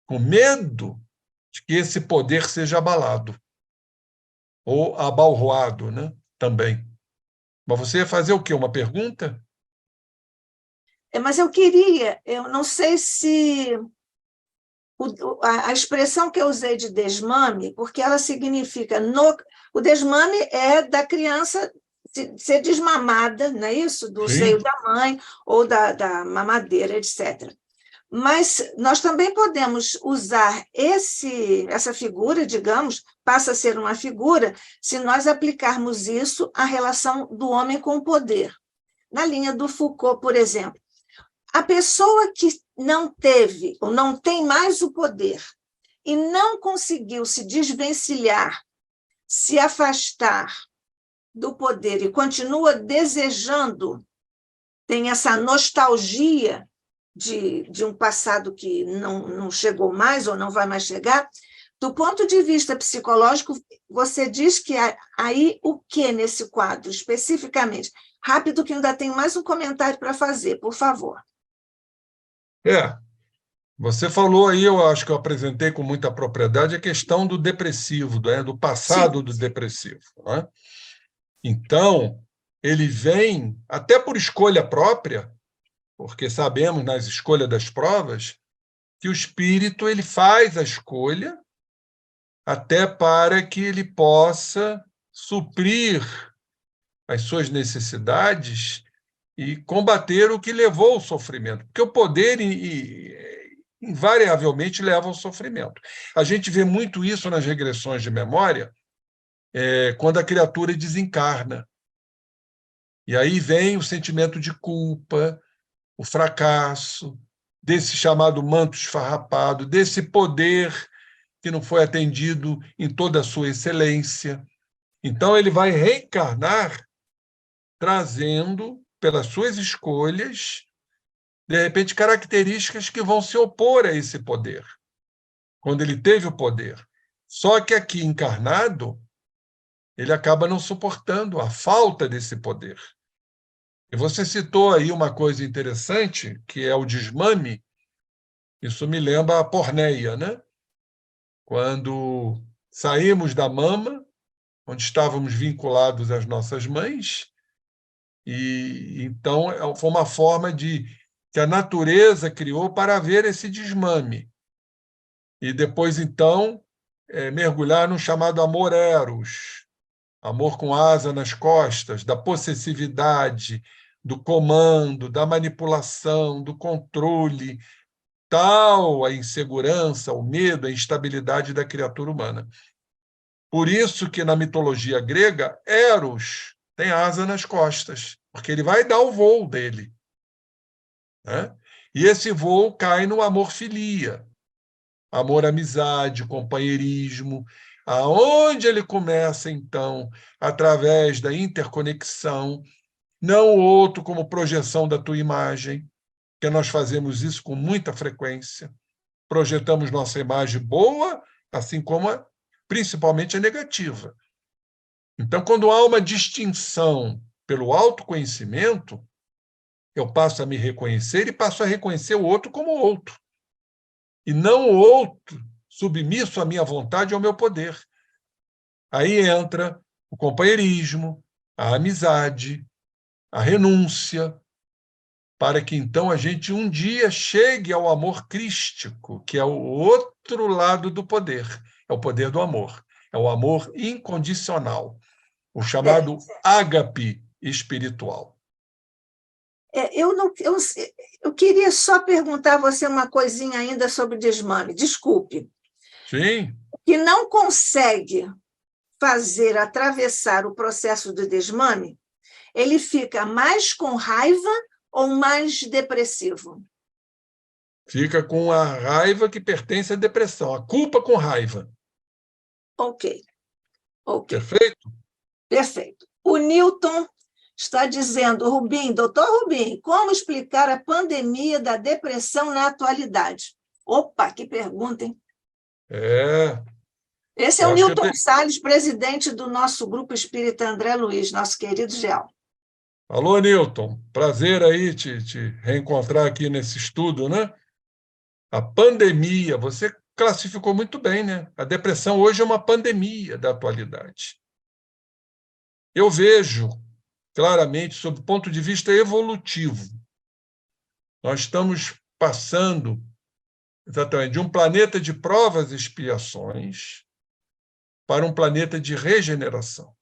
com medo de que esse poder seja abalado, ou abalroado, né? Também. Mas você ia fazer o quê? Uma pergunta?
Mas eu não sei se a expressão que eu usei de desmame, porque ela significa o desmame é da criança ser desmamada, não é isso? Do
Sim.
seio da mãe ou da mamadeira, etc. Mas nós também podemos usar essa figura, digamos, passa a ser uma figura, se nós aplicarmos isso à relação do homem com o poder. Na linha do Foucault, por exemplo, a pessoa que não teve ou não tem mais o poder e não conseguiu se desvencilhar, se afastar do poder e continua desejando, tem essa nostalgia de um passado que não chegou mais ou não vai mais chegar, do ponto de vista psicológico, você diz que aí o que nesse quadro, especificamente? Rápido, que ainda tem mais um comentário para fazer, por favor.
Você falou aí, eu acho que eu apresentei com muita propriedade, a questão do depressivo, do passado do depressivo. Né? Então, ele vem, até por escolha própria, porque sabemos nas escolhas das provas, que o espírito ele faz a escolha até para que ele possa suprir as suas necessidades e combater o que levou ao sofrimento. Porque o poder invariavelmente leva ao sofrimento. A gente vê muito isso nas regressões de memória, quando a criatura desencarna. E aí vem o sentimento de culpa, o fracasso, desse chamado manto esfarrapado, desse poder que não foi atendido em toda a sua excelência. Então, ele vai reencarnar trazendo, pelas suas escolhas, de repente, características que vão se opor a esse poder, quando ele teve o poder. Só que aqui, encarnado, ele acaba não suportando a falta desse poder. E você citou aí uma coisa interessante, que é o desmame. Isso me lembra a porneia, né? Quando saímos da mama, onde estávamos vinculados às nossas mães, e então foi uma forma que a natureza criou para haver esse desmame. E depois, então, mergulhar no chamado amor eros, amor com asa nas costas, da possessividade, do comando, da manipulação, do controle, tal a insegurança, o medo, a instabilidade da criatura humana. Por isso que na mitologia grega, Eros tem asa nas costas, porque ele vai dar o voo dele. Né? E esse voo cai no amor-filia, amor-amizade, companheirismo, aonde ele começa, então, através da interconexão, não o outro como projeção da tua imagem, que nós fazemos isso com muita frequência. Projetamos nossa imagem boa, assim como principalmente a negativa. Então, quando há uma distinção pelo autoconhecimento, eu passo a me reconhecer e passo a reconhecer o outro como outro. E não o outro submisso à minha vontade e ao meu poder. Aí entra o companheirismo, a amizade, a renúncia, para que então a gente um dia chegue ao amor crístico, que é o outro lado do poder, é o poder do amor, é o amor incondicional, o chamado ágape espiritual.
Eu queria só perguntar a você uma coisinha ainda sobre desmame. Desculpe.
Sim.
Que não consegue atravessar o processo do desmame, ele fica mais com raiva ou mais depressivo?
Fica com a raiva que pertence à depressão, a culpa com raiva.
Ok.
Perfeito?
Perfeito. O Newton está dizendo, doutor Rubim, como explicar a pandemia da depressão na atualidade? Opa, que pergunta, hein? Esse é o Newton Salles, presidente do nosso Grupo Espírita André Luiz, nosso querido Geal.
Alô, Newton. Prazer aí te reencontrar aqui nesse estudo, né? A pandemia, você classificou muito bem, né? A depressão hoje é uma pandemia da atualidade. Eu vejo claramente, sob o ponto de vista evolutivo, nós estamos passando exatamente de um planeta de provas e expiações para um planeta de regeneração.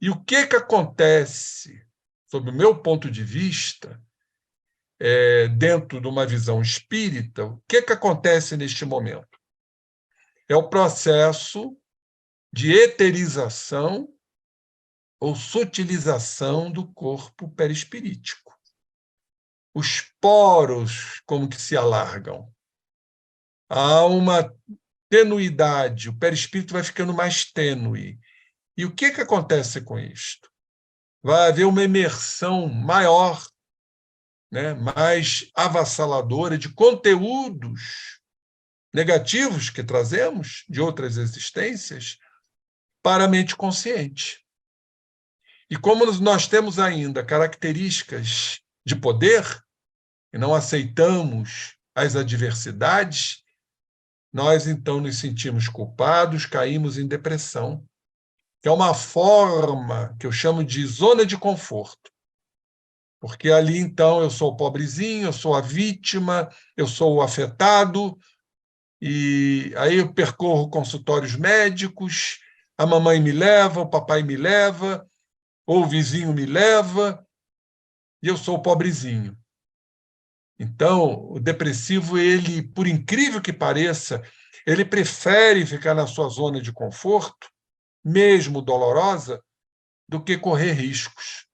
E o que acontece, sob o meu ponto de vista, dentro de uma visão espírita, o que acontece neste momento? É o processo de eterização ou sutilização do corpo perispirítico. Os poros como que se alargam. Há uma tenuidade, o perispírito vai ficando mais tênue. E o que acontece com isto? Vai haver uma imersão maior, né, mais avassaladora de conteúdos negativos que trazemos de outras existências para a mente consciente. E como nós temos ainda características de poder e não aceitamos as adversidades, nós então nos sentimos culpados, caímos em depressão, que é uma forma que eu chamo de zona de conforto. Porque ali, então, eu sou o pobrezinho, eu sou a vítima, eu sou o afetado, e aí eu percorro consultórios médicos, a mamãe me leva, o papai me leva, ou o vizinho me leva, e eu sou o pobrezinho. Então, o depressivo, ele, por incrível que pareça, ele prefere ficar na sua zona de conforto, mesmo dolorosa, do que correr riscos.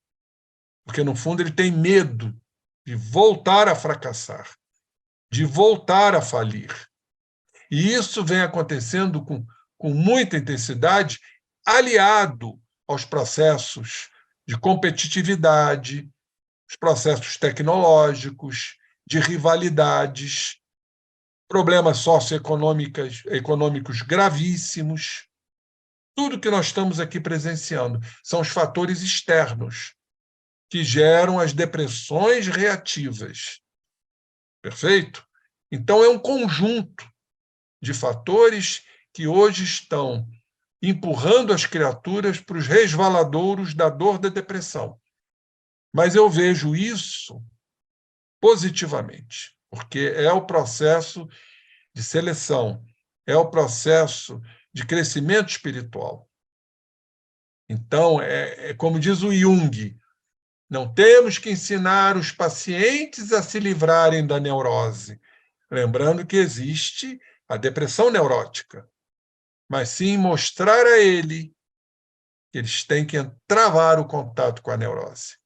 Porque, no fundo, ele tem medo de voltar a fracassar, de voltar a falir. E isso vem acontecendo com muita intensidade, aliado aos processos de competitividade, os processos tecnológicos, de rivalidades, problemas socioeconômicos gravíssimos. Tudo que nós estamos aqui presenciando são os fatores externos que geram as depressões reativas. Perfeito? Então, é um conjunto de fatores que hoje estão empurrando as criaturas para os resvaladouros da dor da depressão. Mas eu vejo isso positivamente, porque é o processo de seleção, é o processo de crescimento espiritual. Então, como diz o Jung, não temos que ensinar os pacientes a se livrarem da neurose, lembrando que existe a depressão neurótica, mas sim mostrar a ele que eles têm que travar o contato com a neurose.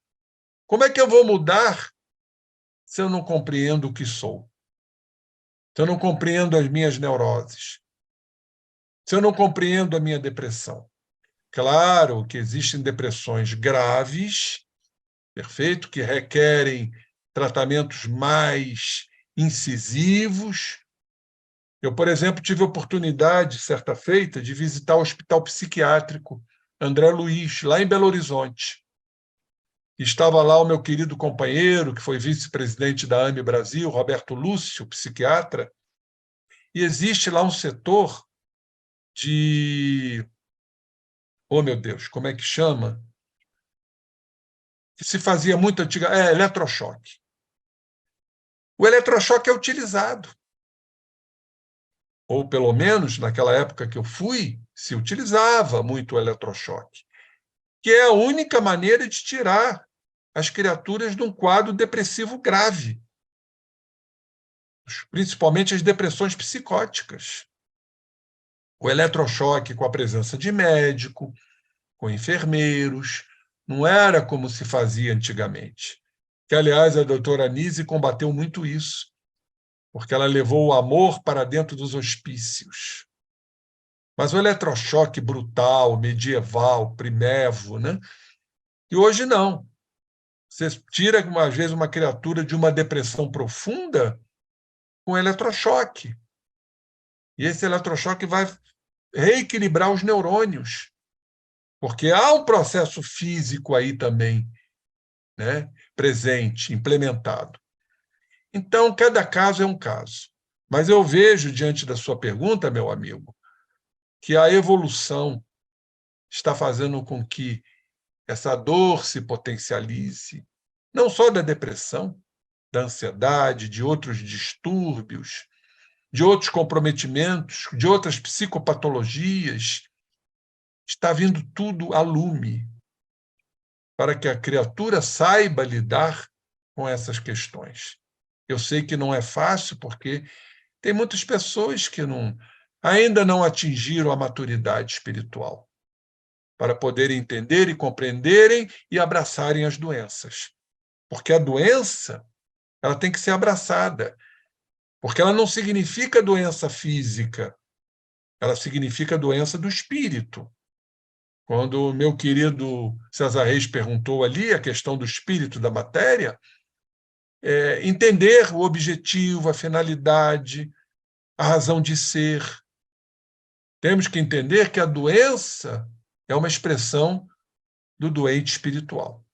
Como é que eu vou mudar se eu não compreendo o que sou? Se eu não compreendo as minhas neuroses? Se eu não compreendo a minha depressão? Claro que existem depressões graves, perfeito, que requerem tratamentos mais incisivos. Eu, por exemplo, tive a oportunidade, certa feita, de visitar o Hospital Psiquiátrico André Luiz, lá em Belo Horizonte. Estava lá o meu querido companheiro, que foi vice-presidente da AME Brasil, Roberto Lúcio, psiquiatra, e existe lá um setor de... Oh, meu Deus, como é que chama? Que se fazia muito antiga... eletrochoque. O eletrochoque é utilizado. Ou, pelo menos, naquela época que eu fui, se utilizava muito o eletrochoque, que é a única maneira de tirar as criaturas de um quadro depressivo grave, principalmente as depressões psicóticas. O eletrochoque com a presença de médico, com enfermeiros, não era como se fazia antigamente. Que, aliás, a doutora Anise combateu muito isso, porque ela levou o amor para dentro dos hospícios. Mas o eletrochoque brutal, medieval, primevo, né? E hoje não. Você tira, às vezes, uma criatura de uma depressão profunda com eletrochoque. E esse eletrochoque vai reequilibrar os neurônios, porque há um processo físico aí também, né, presente, implementado. Então, cada caso é um caso. Mas eu vejo, diante da sua pergunta, meu amigo, que a evolução está fazendo com que essa dor se potencialize, não só da depressão, da ansiedade, de outros distúrbios, de outros comprometimentos, de outras psicopatologias. Está vindo tudo a lume. para que a criatura saiba lidar com essas questões. Eu sei que não é fácil, porque tem muitas pessoas que ainda não atingiram a maturidade espiritual para poderem entender e compreenderem e abraçarem as doenças. Porque a doença, ela tem que ser abraçada, porque ela não significa doença física, ela significa doença do espírito. Quando o meu querido César Reis perguntou ali a questão do espírito da matéria, entender o objetivo, a finalidade, a razão de ser. Temos que entender que a doença é uma expressão do doente espiritual,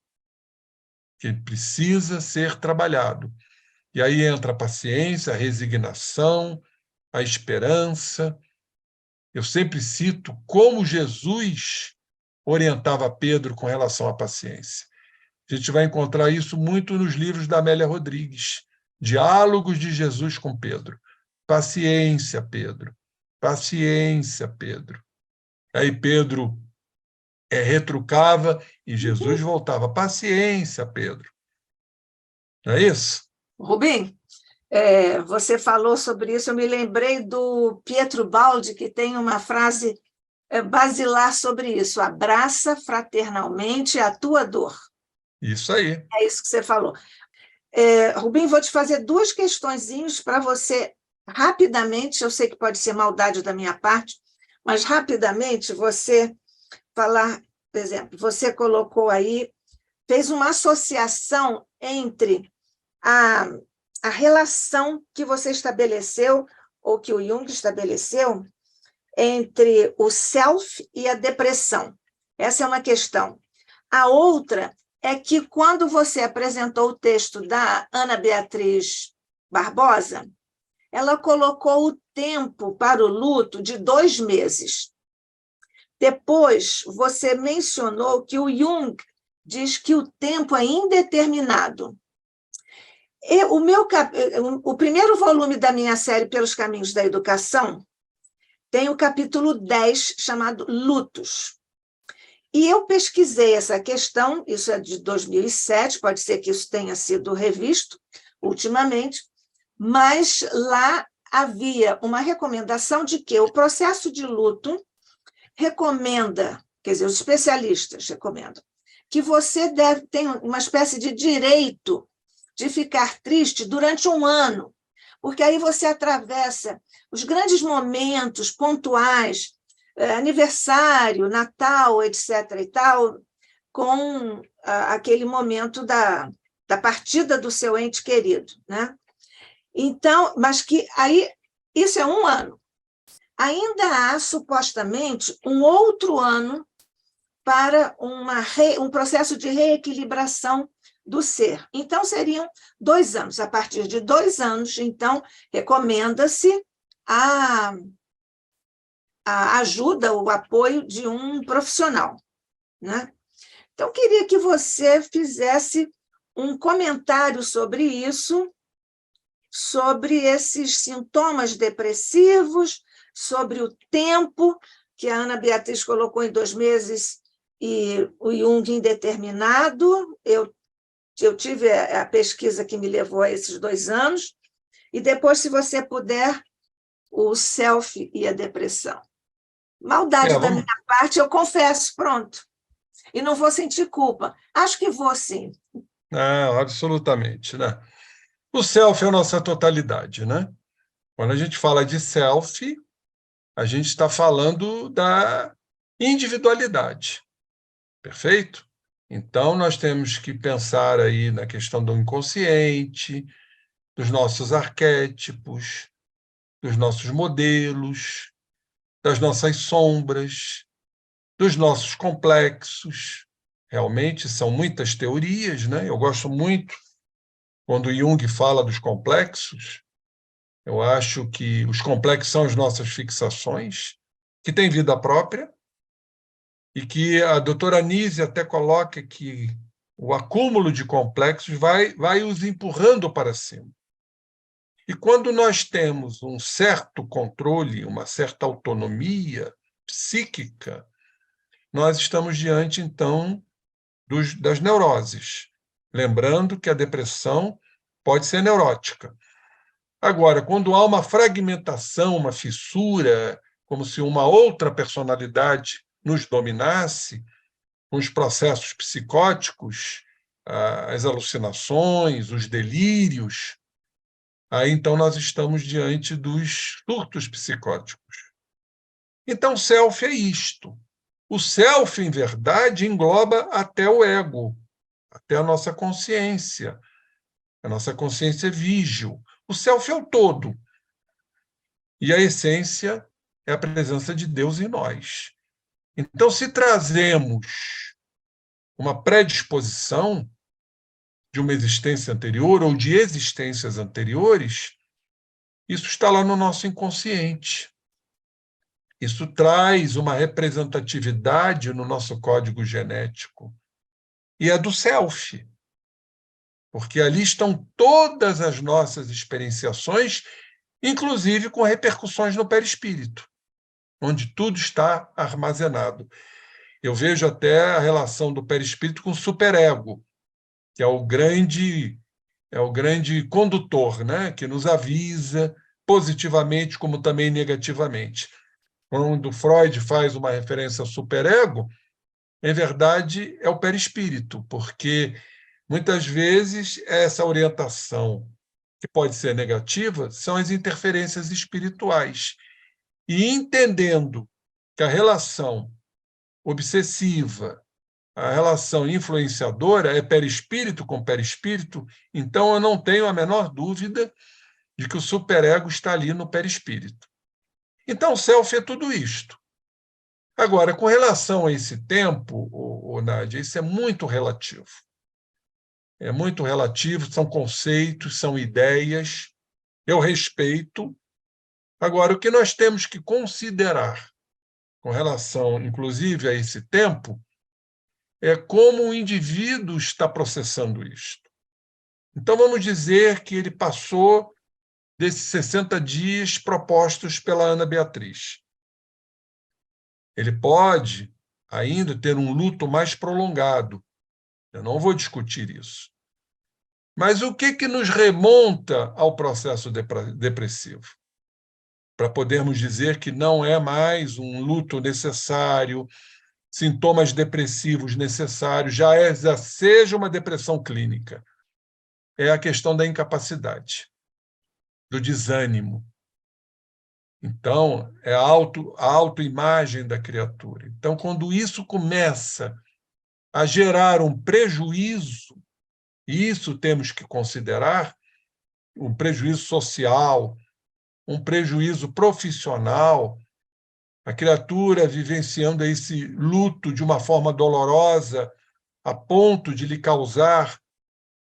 que precisa ser trabalhado. E aí entra a paciência, a resignação, a esperança. Eu sempre cito como Jesus orientava Pedro com relação à paciência. A gente vai encontrar isso muito nos livros da Amélia Rodrigues, Diálogos de Jesus com Pedro. Paciência, Pedro. Paciência, Pedro. Aí Pedro retrucava e Jesus voltava. Paciência, Pedro. Não é isso?
Rubem, você falou sobre isso, eu me lembrei do Pietro Baldi, que tem uma frase basilar sobre isso: abraça fraternalmente a tua dor.
Isso aí.
É isso que você falou. Rubem, vou te fazer duas questõezinhas para você, rapidamente, eu sei que pode ser maldade da minha parte, mas rapidamente você falar, por exemplo, você colocou aí, fez uma associação entre a relação que você estabeleceu, ou que o Jung estabeleceu, entre o self e a depressão. Essa é uma questão. A outra é que, quando você apresentou o texto da Ana Beatriz Barbosa, ela colocou o tempo para o luto de 2 meses. Depois, você mencionou que o Jung diz que o tempo é indeterminado. O primeiro volume da minha série Pelos Caminhos da Educação tem o capítulo 10, chamado Lutos. E eu pesquisei essa questão, isso é de 2007, pode ser que isso tenha sido revisto ultimamente, mas lá havia uma recomendação de que o processo de luto recomenda, quer dizer, os especialistas recomendam, que você ter uma espécie de direito de ficar triste durante 1 ano, porque aí você atravessa os grandes momentos pontuais, aniversário, Natal, etc. e tal, com aquele momento da partida do seu ente querido, né? Então, mas que aí, isso é 1 ano. Ainda há, supostamente, um outro ano para um processo de reequilibração do ser. Então, seriam 2 anos. A partir de 2 anos, então, recomenda-se a ajuda, o apoio de um profissional, né? Então, queria que você fizesse um comentário sobre isso, sobre esses sintomas depressivos, sobre o tempo que a Ana Beatriz colocou em 2 meses e o Jung indeterminado. Eu tive a pesquisa que me levou a esses 2 anos, e depois, se você puder, o self e a depressão. Maldade da minha parte, eu confesso, pronto. E não vou sentir culpa. Acho que vou, sim.
Não, absolutamente, né? O self é a nossa totalidade, né? Quando a gente fala de self, a gente está falando da individualidade, perfeito? Então, nós temos que pensar aí na questão do inconsciente, dos nossos arquétipos, dos nossos modelos, das nossas sombras, dos nossos complexos. Realmente são muitas teorias, né? Eu gosto muito quando Jung fala dos complexos. Eu acho que os complexos são as nossas fixações, que têm vida própria, e que a doutora Nise até coloca que o acúmulo de complexos vai os empurrando para cima. E quando nós temos um certo controle, uma certa autonomia psíquica, nós estamos diante, então, das neuroses. Lembrando que a depressão pode ser neurótica. Agora, quando há uma fragmentação, uma fissura, como se uma outra personalidade nos dominasse, com os processos psicóticos, as alucinações, os delírios, aí então nós estamos diante dos surtos psicóticos. Então, o self é isto. O self, em verdade, engloba até o ego, até a nossa consciência vígil. O self é o todo. E a essência é a presença de Deus em nós. Então, se trazemos uma predisposição de uma existência anterior ou de existências anteriores, isso está lá no nosso inconsciente. Isso traz uma representatividade no nosso código genético. E é do self, porque ali estão todas as nossas experienciações, inclusive com repercussões no perispírito, onde tudo está armazenado. Eu vejo até a relação do perispírito com o superego, que é o grande condutor, né? Que nos avisa positivamente como também negativamente. Quando Freud faz uma referência ao superego, em verdade é o perispírito, porque muitas vezes essa orientação, que pode ser negativa, são as interferências espirituais. E entendendo que a relação obsessiva, a relação influenciadora é perispírito com perispírito, então eu não tenho a menor dúvida de que o superego está ali no perispírito. Então, o self é tudo isto. Agora, com relação a esse tempo, Nádia, isso é muito relativo. É muito relativo, são conceitos, são ideias, eu respeito. Agora, o que nós temos que considerar com relação, inclusive, a esse tempo, é como o indivíduo está processando isto. Então, vamos dizer que ele passou desses 60 dias propostos pela Ana Beatriz. Ele pode ainda ter um luto mais prolongado. Eu não vou discutir isso. Mas o que nos remonta ao processo depressivo? Para podermos dizer que não é mais um luto necessário, sintomas depressivos necessários, já seja uma depressão clínica. É a questão da incapacidade, do desânimo. Então, é a autoimagem da criatura. Então, quando isso começa a gerar um prejuízo, e isso temos que considerar, um prejuízo social, um prejuízo profissional, a criatura vivenciando esse luto de uma forma dolorosa, a ponto de lhe causar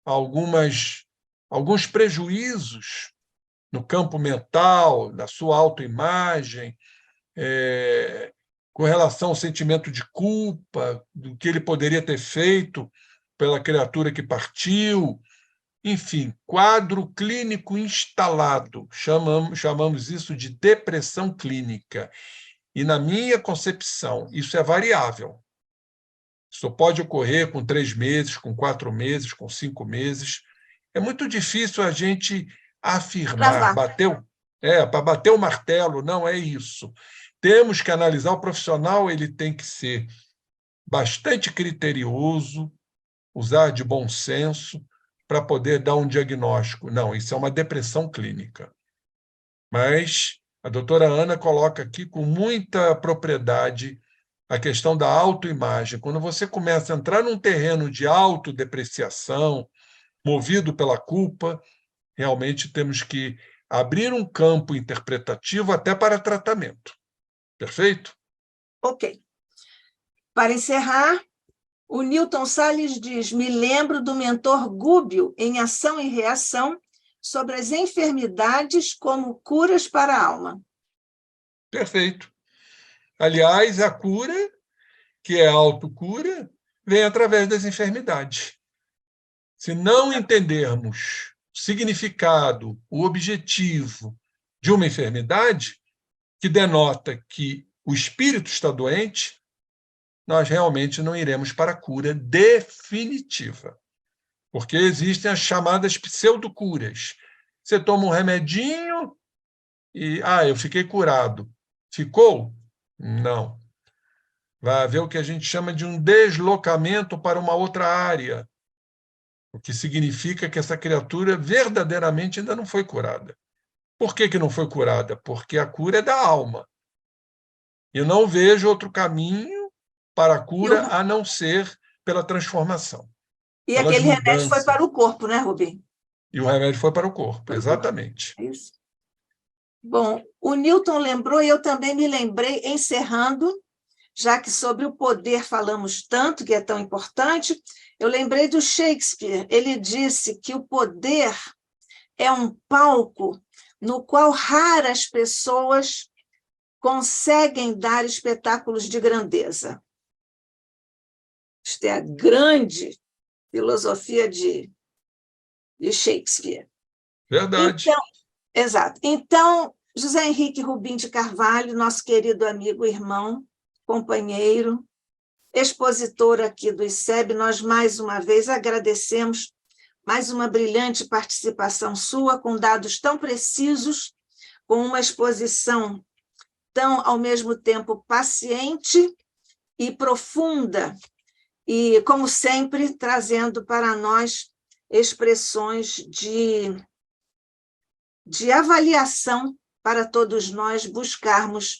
alguns prejuízos no campo mental, na sua autoimagem, com relação ao sentimento de culpa, do que ele poderia ter feito pela criatura que partiu. Enfim, quadro clínico instalado. Chamamos isso de depressão clínica. E, na minha concepção, isso é variável. Isso pode ocorrer com 3 meses, com 4 meses, com 5 meses. É muito difícil a gente afirmar, para bater o martelo, não é isso. Temos que analisar, o profissional ele tem que ser bastante criterioso, usar de bom senso para poder dar um diagnóstico. Não, isso é uma depressão clínica. Mas a doutora Ana coloca aqui com muita propriedade a questão da autoimagem. Quando você começa a entrar num terreno de autodepreciação, movido pela culpa, realmente temos que abrir um campo interpretativo até para tratamento. Perfeito?
Ok. Para encerrar, o Newton Salles diz: me lembro do mentor Gúbio em Ação e Reação sobre as enfermidades como curas para a alma.
Perfeito. Aliás, a cura, que é a autocura, vem através das enfermidades. Se não entendermos o significado, o objetivo de uma enfermidade, que denota que o espírito está doente, nós realmente não iremos para a cura definitiva. Porque existem as chamadas pseudocuras. Você toma um remedinho e, eu fiquei curado. Ficou? Não. Vai haver o que a gente chama de um deslocamento para uma outra área, o que significa que essa criatura verdadeiramente ainda não foi curada. Por que não foi curada? Porque a cura é da alma. Eu não vejo outro caminho para a cura a não ser pela transformação.
E aquele remédio foi para o corpo, né, Rubem?
E o remédio foi para o corpo, exatamente.
É isso. Bom, o Newton lembrou e eu também me lembrei, encerrando, já que sobre o poder falamos tanto, que é tão importante, eu lembrei do Shakespeare. Ele disse que o poder é um palco no qual raras pessoas conseguem dar espetáculos de grandeza. Isto é a grande filosofia de Shakespeare.
Verdade.
Então, exato. Então, José Henrique Rubim de Carvalho, nosso querido amigo, irmão, companheiro, expositor aqui do ICEB, nós mais uma vez agradecemos mais uma brilhante participação sua, com dados tão precisos, com uma exposição tão, ao mesmo tempo, paciente e profunda, e, como sempre, trazendo para nós expressões de avaliação para todos nós buscarmos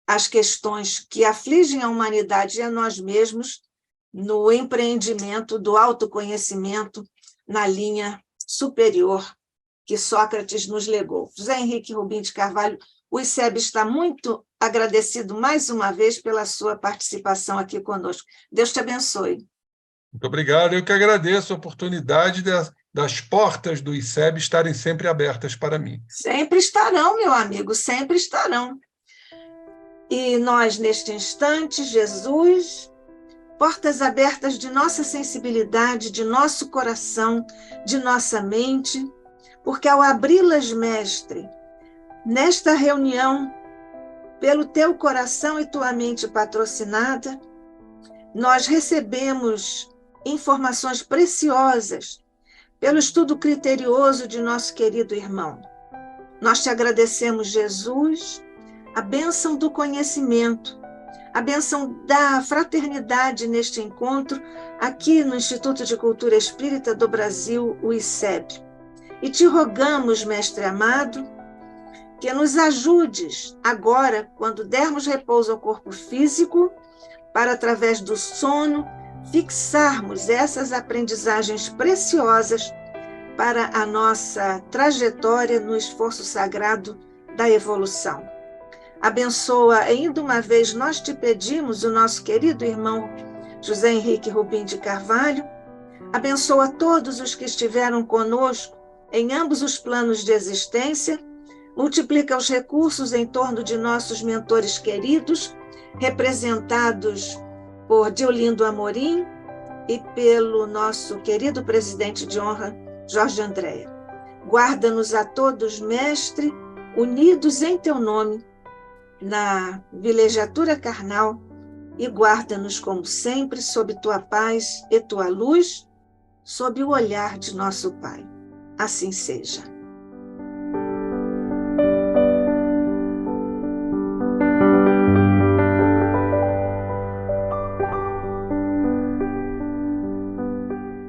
as questões que afligem a humanidade e a nós mesmos no empreendimento do autoconhecimento na linha superior que Sócrates nos legou. José Henrique Rubim de Carvalho, o ICEB está muito agradecido mais uma vez pela sua participação aqui conosco. Deus te abençoe.
Muito obrigado. Eu que agradeço a oportunidade das portas do ICEB estarem sempre abertas para mim.
Sempre estarão, meu amigo, sempre estarão. E nós, neste instante, Jesus, portas abertas de nossa sensibilidade, de nosso coração, de nossa mente, porque ao abri-las, Mestre, nesta reunião, pelo teu coração e tua mente patrocinada, nós recebemos informações preciosas pelo estudo criterioso de nosso querido irmão. Nós te agradecemos, Jesus, a bênção do conhecimento, a bênção da fraternidade neste encontro, aqui no Instituto de Cultura Espírita do Brasil, o ICEB. E te rogamos, Mestre amado, que nos ajudes agora, quando dermos repouso ao corpo físico, para, através do sono, fixarmos essas aprendizagens preciosas para a nossa trajetória no esforço sagrado da evolução. Abençoa ainda uma vez, nós te pedimos, o nosso querido irmão José Henrique Rubim de Carvalho, abençoa todos os que estiveram conosco em ambos os planos de existência, multiplica os recursos em torno de nossos mentores queridos, representados por Diolindo Amorim e pelo nosso querido presidente de honra, Jorge Andréa. Guarda-nos a todos, Mestre, unidos em teu nome, na vilegiatura carnal, e guarda-nos, como sempre, sob tua paz e tua luz, sob o olhar de nosso Pai. Assim seja.